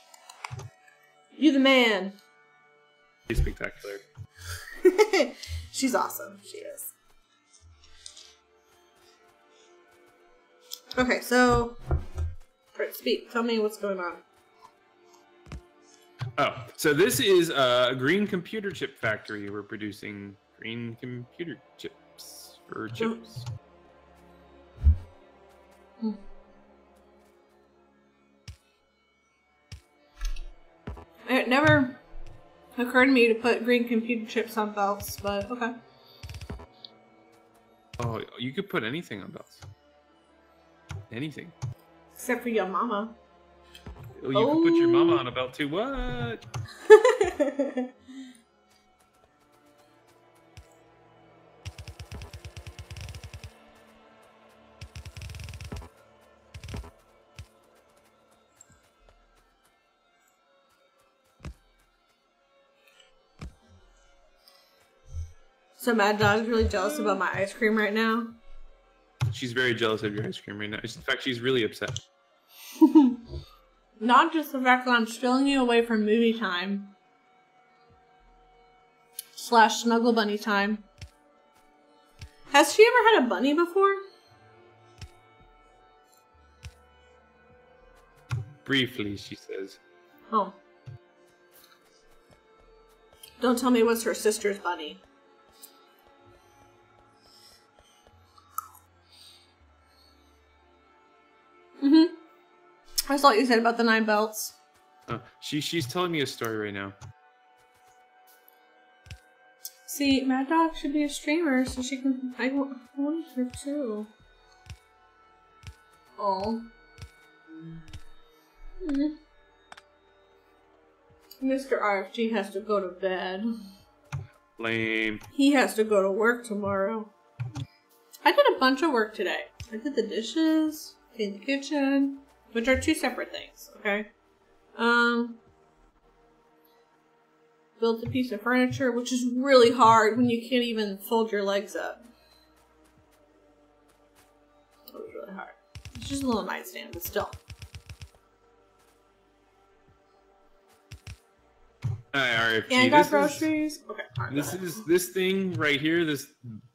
[SPEAKER 2] You the man.
[SPEAKER 1] She's spectacular.
[SPEAKER 2] She's awesome. She is. Okay, so... Speak. Tell me what's going on.
[SPEAKER 1] Oh, so this is a green computer chip factory. We're producing green computer chips for chips.
[SPEAKER 2] It never occurred to me to put green computer chips on belts, but okay.
[SPEAKER 1] Oh, you could put anything on belts. Anything.
[SPEAKER 2] Except for your mama.
[SPEAKER 1] You could put your mama on a belt too. What?
[SPEAKER 2] So Mad Dog's really jealous about my ice cream right now.
[SPEAKER 1] She's very jealous of your ice cream right now. In fact, she's really upset.
[SPEAKER 2] Not just the fact that I'm stealing you away from movie time. / Snuggle Bunny time. Has she ever had a bunny before?
[SPEAKER 1] Briefly, she says.
[SPEAKER 2] Oh. Don't tell me it was her sister's bunny. Mm-hmm. I saw what you said about the 9 belts.
[SPEAKER 1] She's telling me a story right now.
[SPEAKER 2] See, Mad Dog should be a streamer, so she can. I want her too. Oh. Mr. RFG has to go to bed.
[SPEAKER 1] Lame.
[SPEAKER 2] He has to go to work tomorrow. I did a bunch of work today. I did the dishes, cleaned the kitchen, which are 2 separate things, okay? Built a piece of furniture, which is really hard when you can't even fold your legs up. It was really hard. It's just a little nightstand, but still.
[SPEAKER 1] RFG.
[SPEAKER 2] And I got groceries. Okay.
[SPEAKER 1] This thing right here, this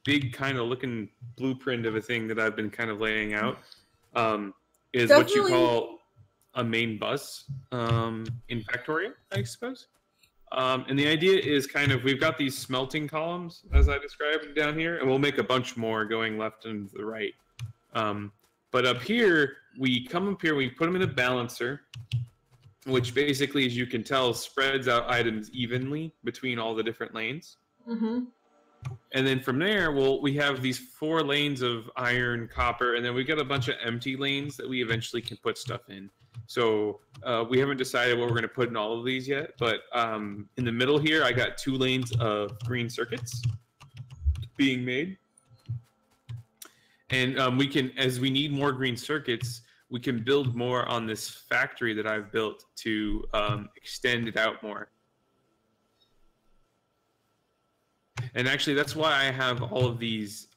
[SPEAKER 1] big kind of looking blueprint of a thing that I've been kind of laying out, is what you call a main bus in Factorio, I suppose. And the idea is kind of, we've got these smelting columns, as I described down here, and we'll make a bunch more going left and to the right. But up here, we come up here, we put them in a balancer, which basically, as you can tell, spreads out items evenly between all the different lanes. Mm-hmm. And then from there, we have these 4 lanes of iron, copper, and then we've got a bunch of empty lanes that we eventually can put stuff in. So we haven't decided what we're going to put in all of these yet, but in the middle here, I got 2 lanes of green circuits being made. And we can, as we need more green circuits, we can build more on this factory that I've built to extend it out more. And actually, that's why I have all of these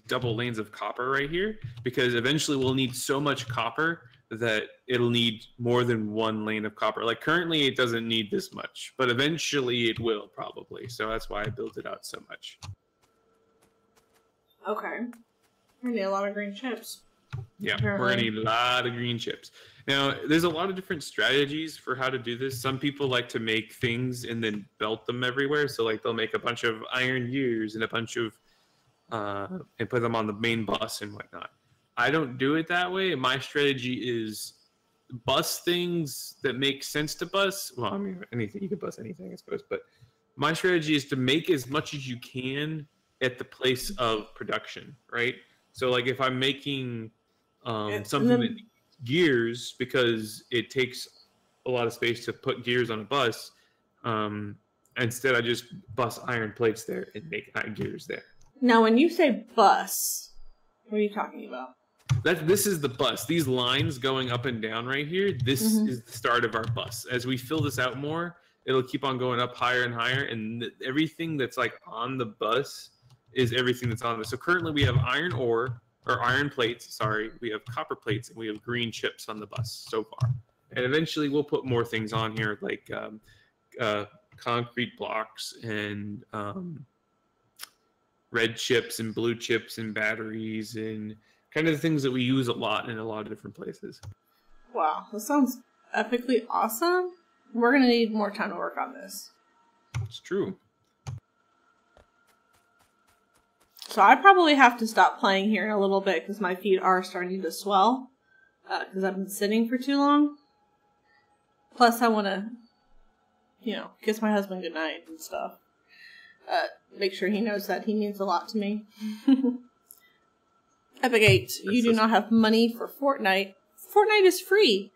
[SPEAKER 1] double lanes of copper right here, because eventually we'll need so much copper that it'll need more than 1 lane of copper. Like currently, it doesn't need this much, but eventually it will probably. So that's why I built it out so much.
[SPEAKER 2] Okay. We need a lot of green chips.
[SPEAKER 1] Yeah, we're going to need a lot of green chips. Now, there's a lot of different strategies for how to do this. Some people like to make things and then belt them everywhere. So, like, they'll make a bunch of iron gears and a bunch of, and put them on the main bus and whatnot. I don't do it that way. My strategy is bus things that make sense to bus. Well, I mean, anything, you can bus anything, I suppose. But my strategy is to make as much as you can at the place of production, right? So, like, if I'm making something that needs gears because it takes a lot of space to put gears on a bus, instead I just bus iron plates there and make gears there.
[SPEAKER 2] Now, when you say bus, what are you talking about?
[SPEAKER 1] This is the bus. These lines going up and down right here, this is the start of our bus. As we fill this out more, it'll keep on going up higher and higher, and everything that's like on the bus is everything that's on this. So currently we have iron ore, or iron plates, sorry. We have copper plates, and we have green chips on the bus so far. And eventually we'll put more things on here, like concrete blocks and red chips and blue chips and batteries and kind of the things that we use a lot in a lot of different places.
[SPEAKER 2] Wow, that sounds epically awesome. We're going to need more time to work on this.
[SPEAKER 1] It's true.
[SPEAKER 2] So I probably have to stop playing here in a little bit because my feet are starting to swell because I've been sitting for too long. Plus, I want to, kiss my husband goodnight and stuff. Make sure he knows that he means a lot to me. Epic 8, you do not have money for Fortnite. Fortnite is free.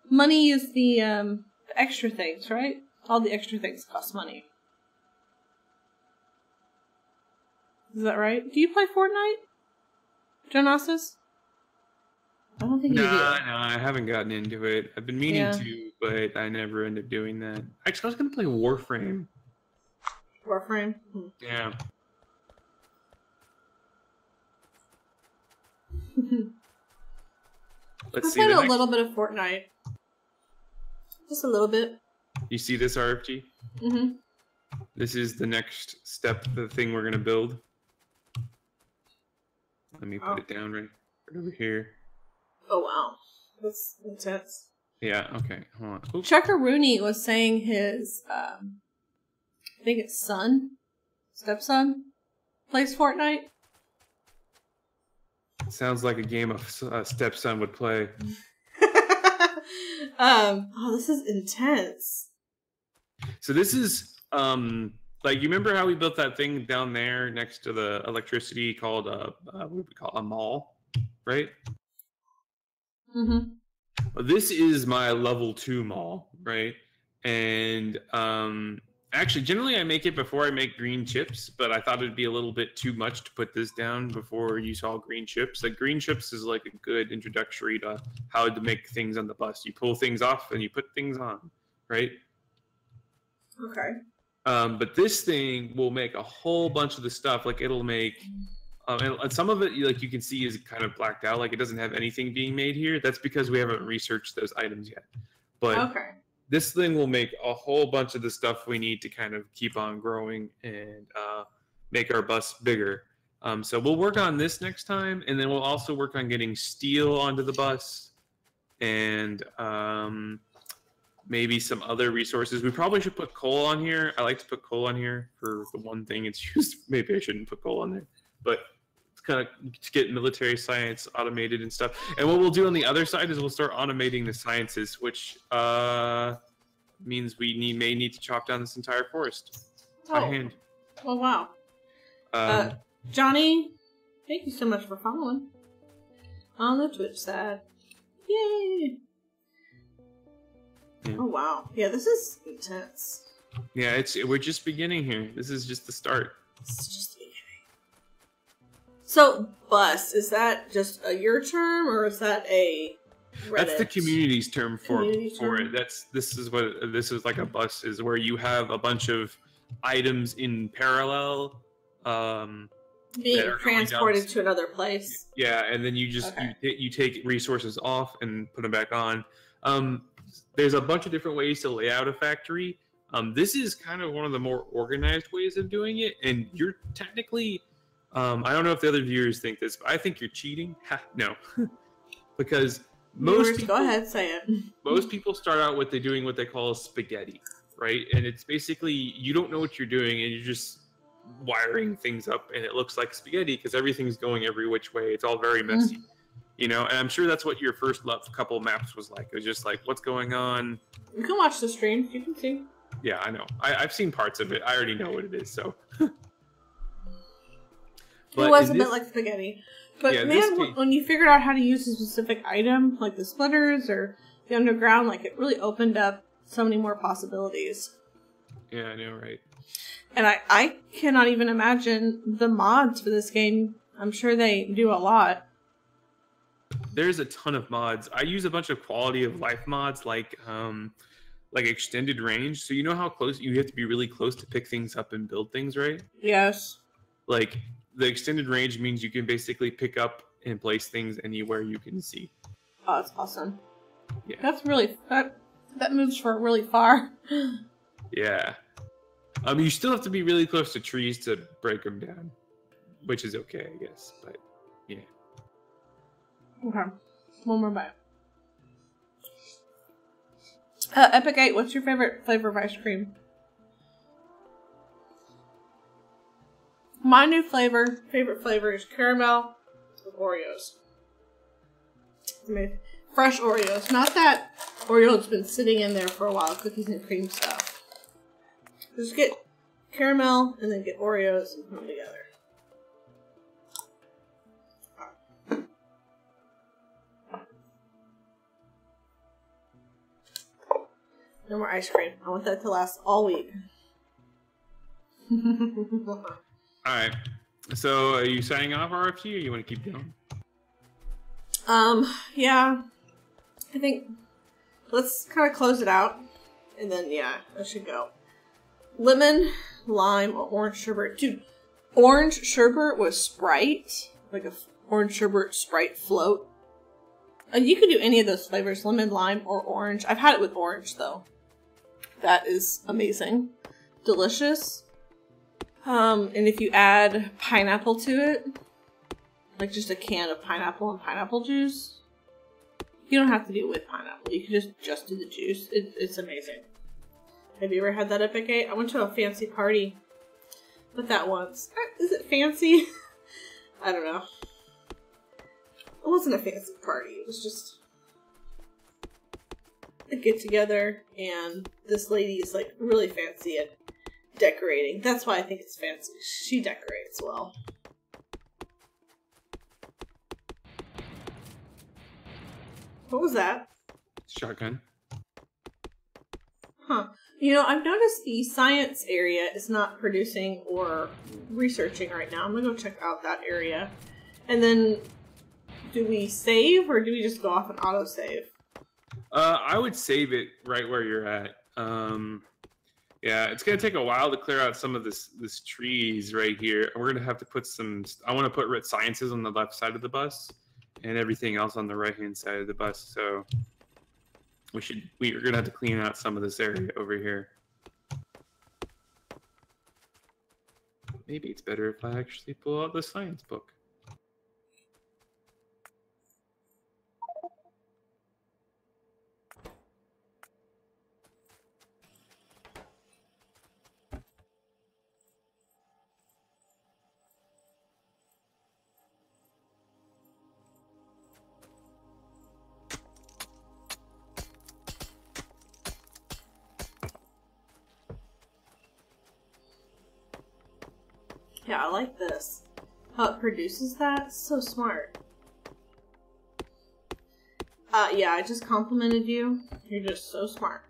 [SPEAKER 2] Money is the extra things, right? All the extra things cost money. Is that right? Do you play Fortnite, Jonasis? I don't think you do.
[SPEAKER 1] No, I haven't gotten into it. I've been meaning to, but I never end up doing that. Actually, I was going to play Warframe.
[SPEAKER 2] Warframe?
[SPEAKER 1] Yeah. Let's see.
[SPEAKER 2] I played a little bit of Fortnite. Just a little bit.
[SPEAKER 1] You see this, RFG? Mm-hmm. This is the next step, the thing we're going to build. Let me put it down right over here.
[SPEAKER 2] Oh, wow. That's intense.
[SPEAKER 1] Yeah, okay. Hold on. Oops.
[SPEAKER 2] Chucker Rooney was saying his, I think it's stepson, plays Fortnite.
[SPEAKER 1] Sounds like a game a stepson would play.
[SPEAKER 2] Oh, this is intense.
[SPEAKER 1] So this is like, you remember how we built that thing down there next to the electricity called what do we call it? A mall, right?
[SPEAKER 2] Mm-hmm.
[SPEAKER 1] Well, this is my level 2 mall, right? And actually, generally I make it before I make green chips, but I thought it'd be a little bit too much to put this down before you saw green chips. Like, green chips is like a good introductory to how to make things on the bus. You pull things off and you put things on, right?
[SPEAKER 2] Okay.
[SPEAKER 1] But this thing will make a whole bunch of the stuff. Like, it'll make, and some of it, like, you can see is kind of blacked out. Like, it doesn't have anything being made here. That's because we haven't researched those items yet. But
[SPEAKER 2] Okay.
[SPEAKER 1] this thing will make a whole bunch of the stuff we need to kind of keep on growing and make our bus bigger. So we'll work on this next time, and then we'll also work on getting steel onto the bus and maybe some other resources. We probably should put coal on here. I like to put coal on here for the one thing it's used. Maybe I shouldn't put coal on there, but it's kind of to get military science automated and stuff. And what we'll do on the other side is we'll start automating the sciences, which means we may need to chop down this entire forest by hand.
[SPEAKER 2] Oh, wow. Johnny, thank you so much for following on the Twitch side. Yay! Yeah. Oh, wow. Yeah, this is intense.
[SPEAKER 1] Yeah, we're just beginning here. This is just the start.
[SPEAKER 2] This is just the beginning. So, bus, is that just your term, or is that a Reddit?
[SPEAKER 1] That's the community's term for it. This is like a bus, is where you have a bunch of items in parallel
[SPEAKER 2] being transported to another place.
[SPEAKER 1] Yeah, and then you just you take resources off and put them back on. There's a bunch of different ways to lay out a factory. This is kind of one of the more organized ways of doing it, and you're technically I don't know if the other viewers think this, but I think you're cheating. No. Because most people,
[SPEAKER 2] go ahead, say it.
[SPEAKER 1] Most people start out with doing what they call spaghetti, right? And it's basically, you don't know what you're doing and you're just wiring things up, and it looks like spaghetti because everything's going every which way. It's all very messy, you know. And I'm sure that's what your first couple maps was like. It was just like, what's going on?
[SPEAKER 2] You can watch the stream. You can see.
[SPEAKER 1] Yeah, I know. I've seen parts of it. I already know what it is. So.
[SPEAKER 2] It was a bit like spaghetti. But yeah, man, when you figured out how to use a specific item, like the splitters or the underground, like, it really opened up so many more possibilities.
[SPEAKER 1] Yeah, I know, right?
[SPEAKER 2] And I cannot even imagine the mods for this game. I'm sure they do a lot.
[SPEAKER 1] There's a ton of mods. I use a bunch of quality of life mods, like extended range. So you know how close you have to be really close to pick things up and build things, right? Yes. Like, the extended range means you can basically pick up and place things anywhere you can see.
[SPEAKER 2] Oh, that's awesome. Yeah. That's really, that moves for really far.
[SPEAKER 1] Yeah. You still have to be really close to trees to break them down, which is okay, I guess, but yeah.
[SPEAKER 2] Okay. One more bite. Epic 8, what's your favorite flavor of ice cream? My new favorite flavor is caramel with Oreos. I made fresh Oreos. Not that Oreo that's been sitting in there for a while, cookies and cream stuff. Just get caramel and then get Oreos and put them together. No more ice cream. I want that to last all week.
[SPEAKER 1] Alright. So, are you signing off, RFT, or you want to keep going?
[SPEAKER 2] Yeah. I think let's kind of close it out. And then, yeah, I should go. Lemon, lime, or orange sherbet. Dude, orange sherbet with Sprite. Like a orange sherbet Sprite float. You could do any of those flavors. Lemon, lime, or orange. I've had it with orange, though. That is amazing. Delicious. And if you add pineapple to it, like just a can of pineapple and pineapple juice, You don't have to do it with pineapple. You can just do the juice. It's amazing. Have you ever had that Epic 8? I went to a fancy party with that once. Is it fancy? I don't know. It wasn't a fancy party. It was just a get together, and this lady is like really fancy at decorating. That's why I think it's fancy. She decorates well. What was that?
[SPEAKER 1] Shotgun.
[SPEAKER 2] Huh. You know, I've noticed the science area is not producing or researching right now. I'm gonna go check out that area. And then, do we save or do we just go off and autosave?
[SPEAKER 1] I would save it right where you're at. Yeah, it's gonna take a while to clear out some of this trees right here. We're gonna have to put some. I want to put Red Sciences on the left side of the bus, and everything else on the right hand side of the bus. So we're gonna have to clean out some of this area over here. Maybe it's better if I actually pull out the science book.
[SPEAKER 2] Yeah, I like this. How it produces that? So smart. Yeah, I just complimented you. You're just so smart.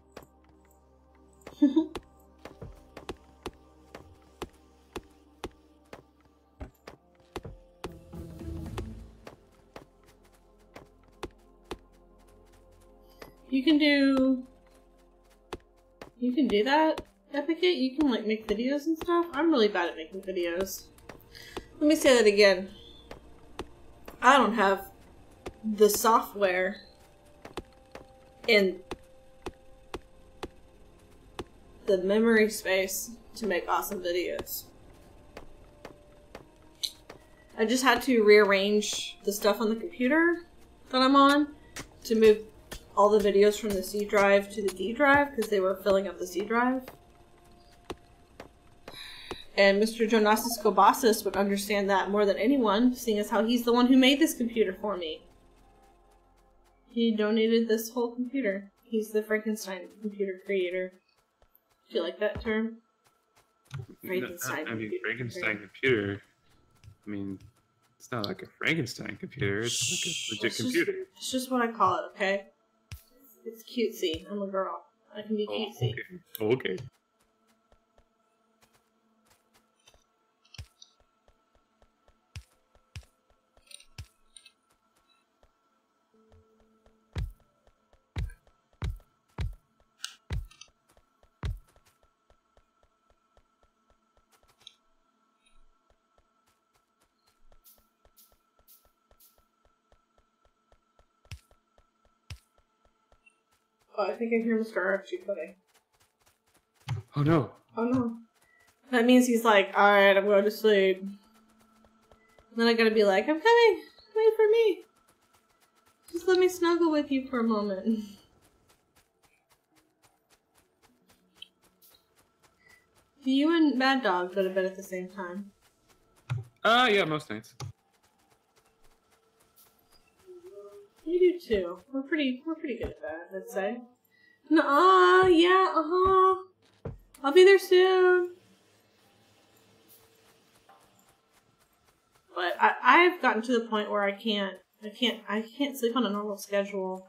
[SPEAKER 2] You can do that, Epic It? You can like make videos and stuff? I'm really bad at making videos. Let me say that again. I don't have the software and the memory space to make awesome videos. I just had to rearrange the stuff on the computer that I'm on to move all the videos from the C drive to the D drive because they were filling up the C drive. And Mr. Jonasis Kobasis would understand that more than anyone, seeing as how he's the one who made this computer for me. He donated this whole computer. He's the Frankenstein computer creator. Do you like that term? Frankenstein.
[SPEAKER 1] I mean, Frankenstein computer. I mean, it's not like a Frankenstein computer. It's like a legit computer.
[SPEAKER 2] It's just what I call it, okay? It's cutesy. I'm a girl. I can be cutesy.
[SPEAKER 1] Okay.
[SPEAKER 2] Oh, I think I hear Mr. Archie cooking.
[SPEAKER 1] Oh no.
[SPEAKER 2] Oh no. That means he's like, alright, I'm going to sleep. And then I gotta be like, I'm coming. Wait for me. Just let me snuggle with you for a moment. Do you and Mad Dog go to bed at the same time?
[SPEAKER 1] Yeah, most nights.
[SPEAKER 2] You do too. We're pretty good at that, I'd say. Nuh-uh, yeah, I'll be there soon. But I've gotten to the point where I can't sleep on a normal schedule.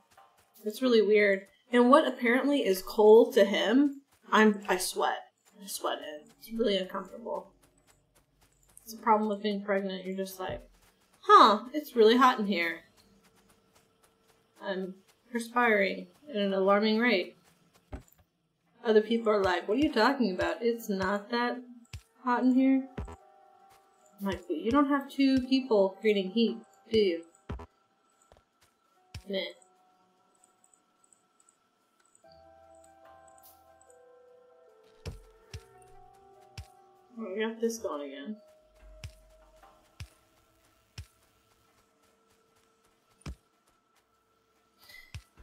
[SPEAKER 2] It's really weird. And what apparently is cold to him, I sweat. I sweat it. It's really uncomfortable. It's a problem with being pregnant. You're just like, huh, it's really hot in here. I'm perspiring at an alarming rate. Other people are like, what are you talking about? It's not that hot in here. I'm like, but you don't have two people creating heat, do you? Meh. Oh, we got this going again.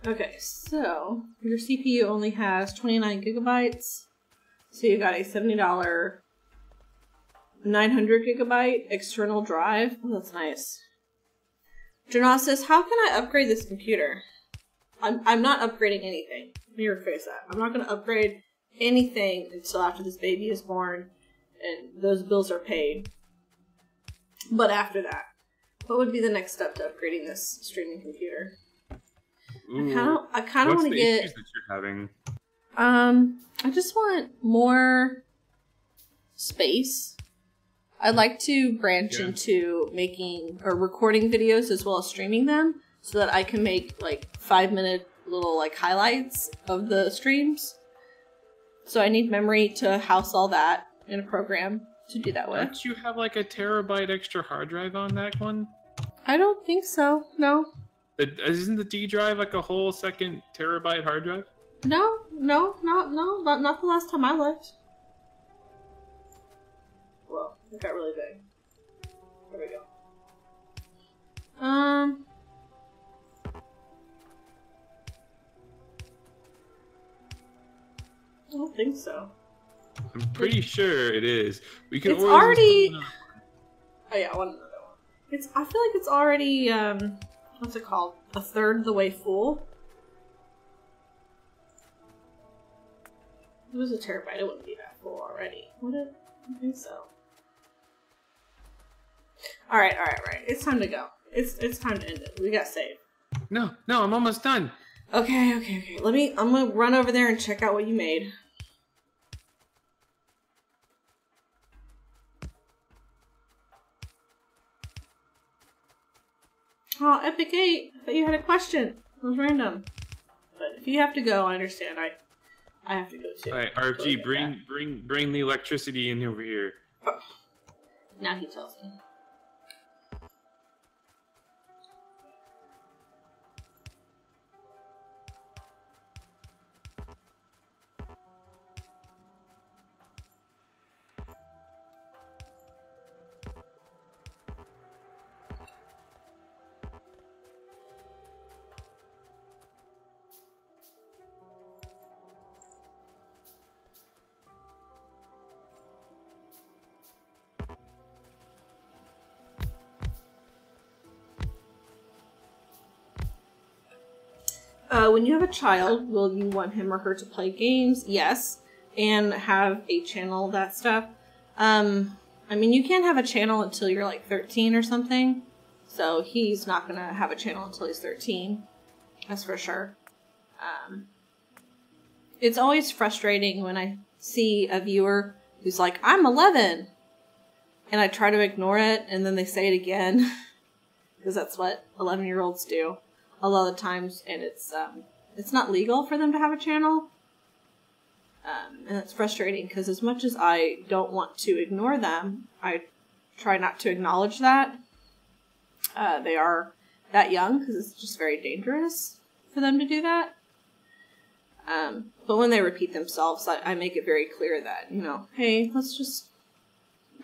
[SPEAKER 2] Okay, so your CPU only has 29 gigabytes. So you got a $70 900 gigabyte external drive. Oh, that's nice. Genesis, how can I upgrade this computer? I'm not upgrading anything. Let me rephrase that. I'm not going to upgrade anything until after this baby is born and those bills are paid. But after that, what would be the next step to upgrading this streaming computer?
[SPEAKER 1] Ooh,
[SPEAKER 2] I kind of want to get.
[SPEAKER 1] Issues that you're having?
[SPEAKER 2] I just want more space. I'd like to branch into making or recording videos as well as streaming them, so that I can make like 5-minute little like highlights of the streams. So I need memory to house all that in a program to do that with.
[SPEAKER 1] Don't you have like a terabyte extra hard drive on that one?
[SPEAKER 2] I don't think so. No.
[SPEAKER 1] Isn't the D drive like a whole second terabyte hard drive?
[SPEAKER 2] No, not the last time I looked. Whoa, it got really big. There we go. I don't think so.
[SPEAKER 1] I'm pretty sure it is. We can
[SPEAKER 2] It's
[SPEAKER 1] always
[SPEAKER 2] already. Oh yeah, I want another one. I feel like it's already what's it called? A third the way full. It was a terabyte. It wouldn't be that full already, would it? I think so. All right. It's time to go. It's time to end it. We got saved.
[SPEAKER 1] No, I'm almost done.
[SPEAKER 2] Okay. I'm gonna run over there and check out what you made. Oh, Epic 8. I thought you had a question. It was random. But if you have to go, I understand. I have to go too.
[SPEAKER 1] Alright, RFG, bring the electricity in over here.
[SPEAKER 2] Oh. Now he tells me. When you have a child, will you want him or her to play games? Yes. And have a channel, that stuff. I mean, you can't have a channel until you're like 13 or something. So he's not going to have a channel until he's 13. That's for sure. It's always frustrating when I see a viewer who's like, I'm 11. And I try to ignore it, and then they say it again. Because that's what 11-year-olds do a lot of the times, and it's not legal for them to have a channel, and it's frustrating because as much as I don't want to ignore them, I try not to acknowledge that they are that young, because it's just very dangerous for them to do that. But when they repeat themselves, I make it very clear that, you know, hey, let's just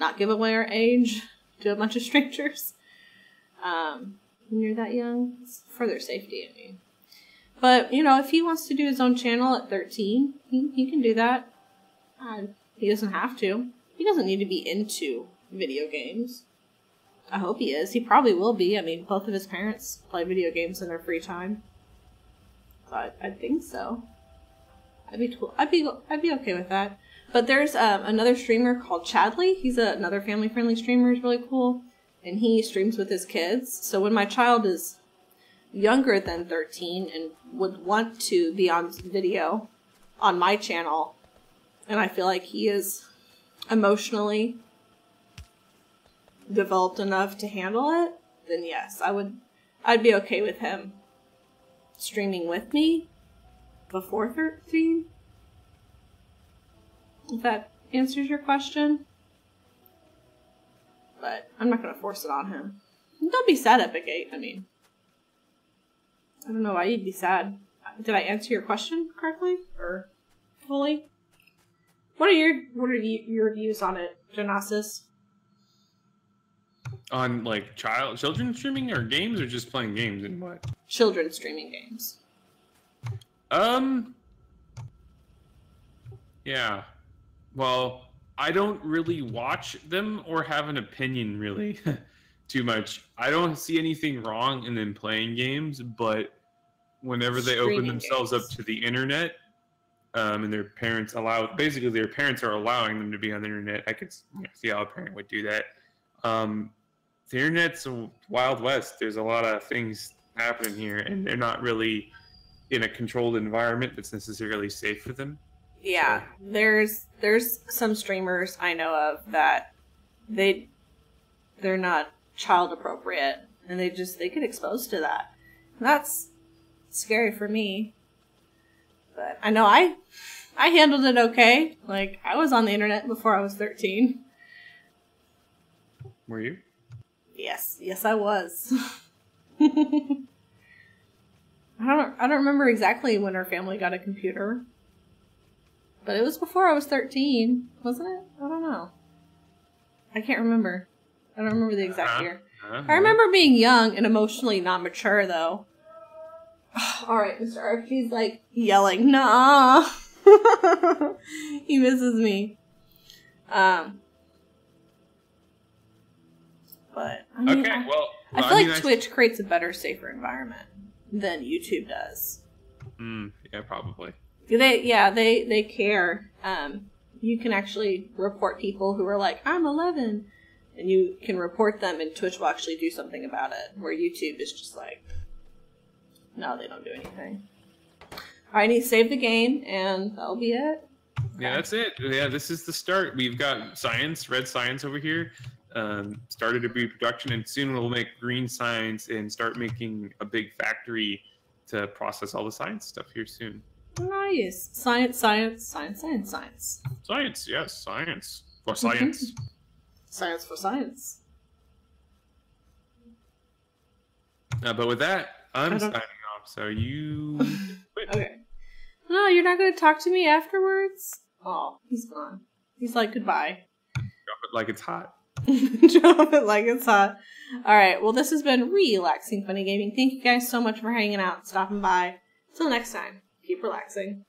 [SPEAKER 2] not give away our age to a bunch of strangers. When you're that young, it's for their safety, I mean. But, you know, if he wants to do his own channel at 13, he can do that. He doesn't have to. He doesn't need to be into video games. I hope he is. He probably will be. I mean, both of his parents play video games in their free time. But I think so. I'd be okay with that. But there's another streamer called Chadley. He's another family-friendly streamer. He's really cool. And he streams with his kids. So when my child is younger than 13 and would want to be on video on my channel, and I feel like he is emotionally developed enough to handle it, then yes, I'd be okay with him streaming with me before 13. If that answers your question. But I'm not going to force it on him. Don't be sad, Epic 8. I mean, I don't know why you'd be sad. Did I answer your question correctly or fully? What are your views on it, Genesis?
[SPEAKER 1] On like children streaming or games, or just playing games and what?
[SPEAKER 2] Children streaming games.
[SPEAKER 1] Yeah. Well, I don't really watch them or have an opinion really too much. I don't see anything wrong in them playing games, but whenever they open
[SPEAKER 2] Streaming
[SPEAKER 1] themselves up
[SPEAKER 2] games.
[SPEAKER 1] to the internet, and their parents basically their parents are allowing them to be on the internet, I could see how a parent would do that. The internet's a wild west. There's a lot of things happening here, and they're not really in a controlled environment that's necessarily safe for them.
[SPEAKER 2] Yeah,
[SPEAKER 1] So,
[SPEAKER 2] there's some streamers I know of that they're not child appropriate, and they get exposed to that. And that's scary for me. But I know I handled it okay. Like, I was on the internet before I was 13.
[SPEAKER 1] were you?
[SPEAKER 2] Yes, I was. I don't remember exactly when our family got a computer. But it was before I was 13, wasn't it? I don't know. I can't remember. I don't remember the exact year. I remember being young and emotionally not mature, though. Alright, Mr. Archie's like yelling, nah. He misses me. But I mean,
[SPEAKER 1] Okay, well,
[SPEAKER 2] I feel like Twitch creates a better, safer environment than YouTube does.
[SPEAKER 1] Yeah, probably.
[SPEAKER 2] They care. You can actually report people who are like, I'm 11, and you can report them, and Twitch will actually do something about it. Where YouTube is just like, no, they don't do anything. All right, I need to save the game, and that'll be it. Okay.
[SPEAKER 1] Yeah, that's it. Yeah, this is the start. We've got science, red science over here. Started to be production, and soon we'll make green science and start making a big factory to process all the science stuff here soon.
[SPEAKER 2] Nice. Science. Science,
[SPEAKER 1] yes, science. For science.
[SPEAKER 2] Science for science.
[SPEAKER 1] But with that, I'm signing off, so you quit.
[SPEAKER 2] Okay. No, you're not going to talk to me afterwards? Oh, he's gone. He's like, goodbye.
[SPEAKER 1] Drop it like it's hot.
[SPEAKER 2] Drop it like it's hot. Alright, well, this has been Relaxing Funny Gaming. Thank you guys so much for hanging out and stopping by. Till next time. Keep relaxing.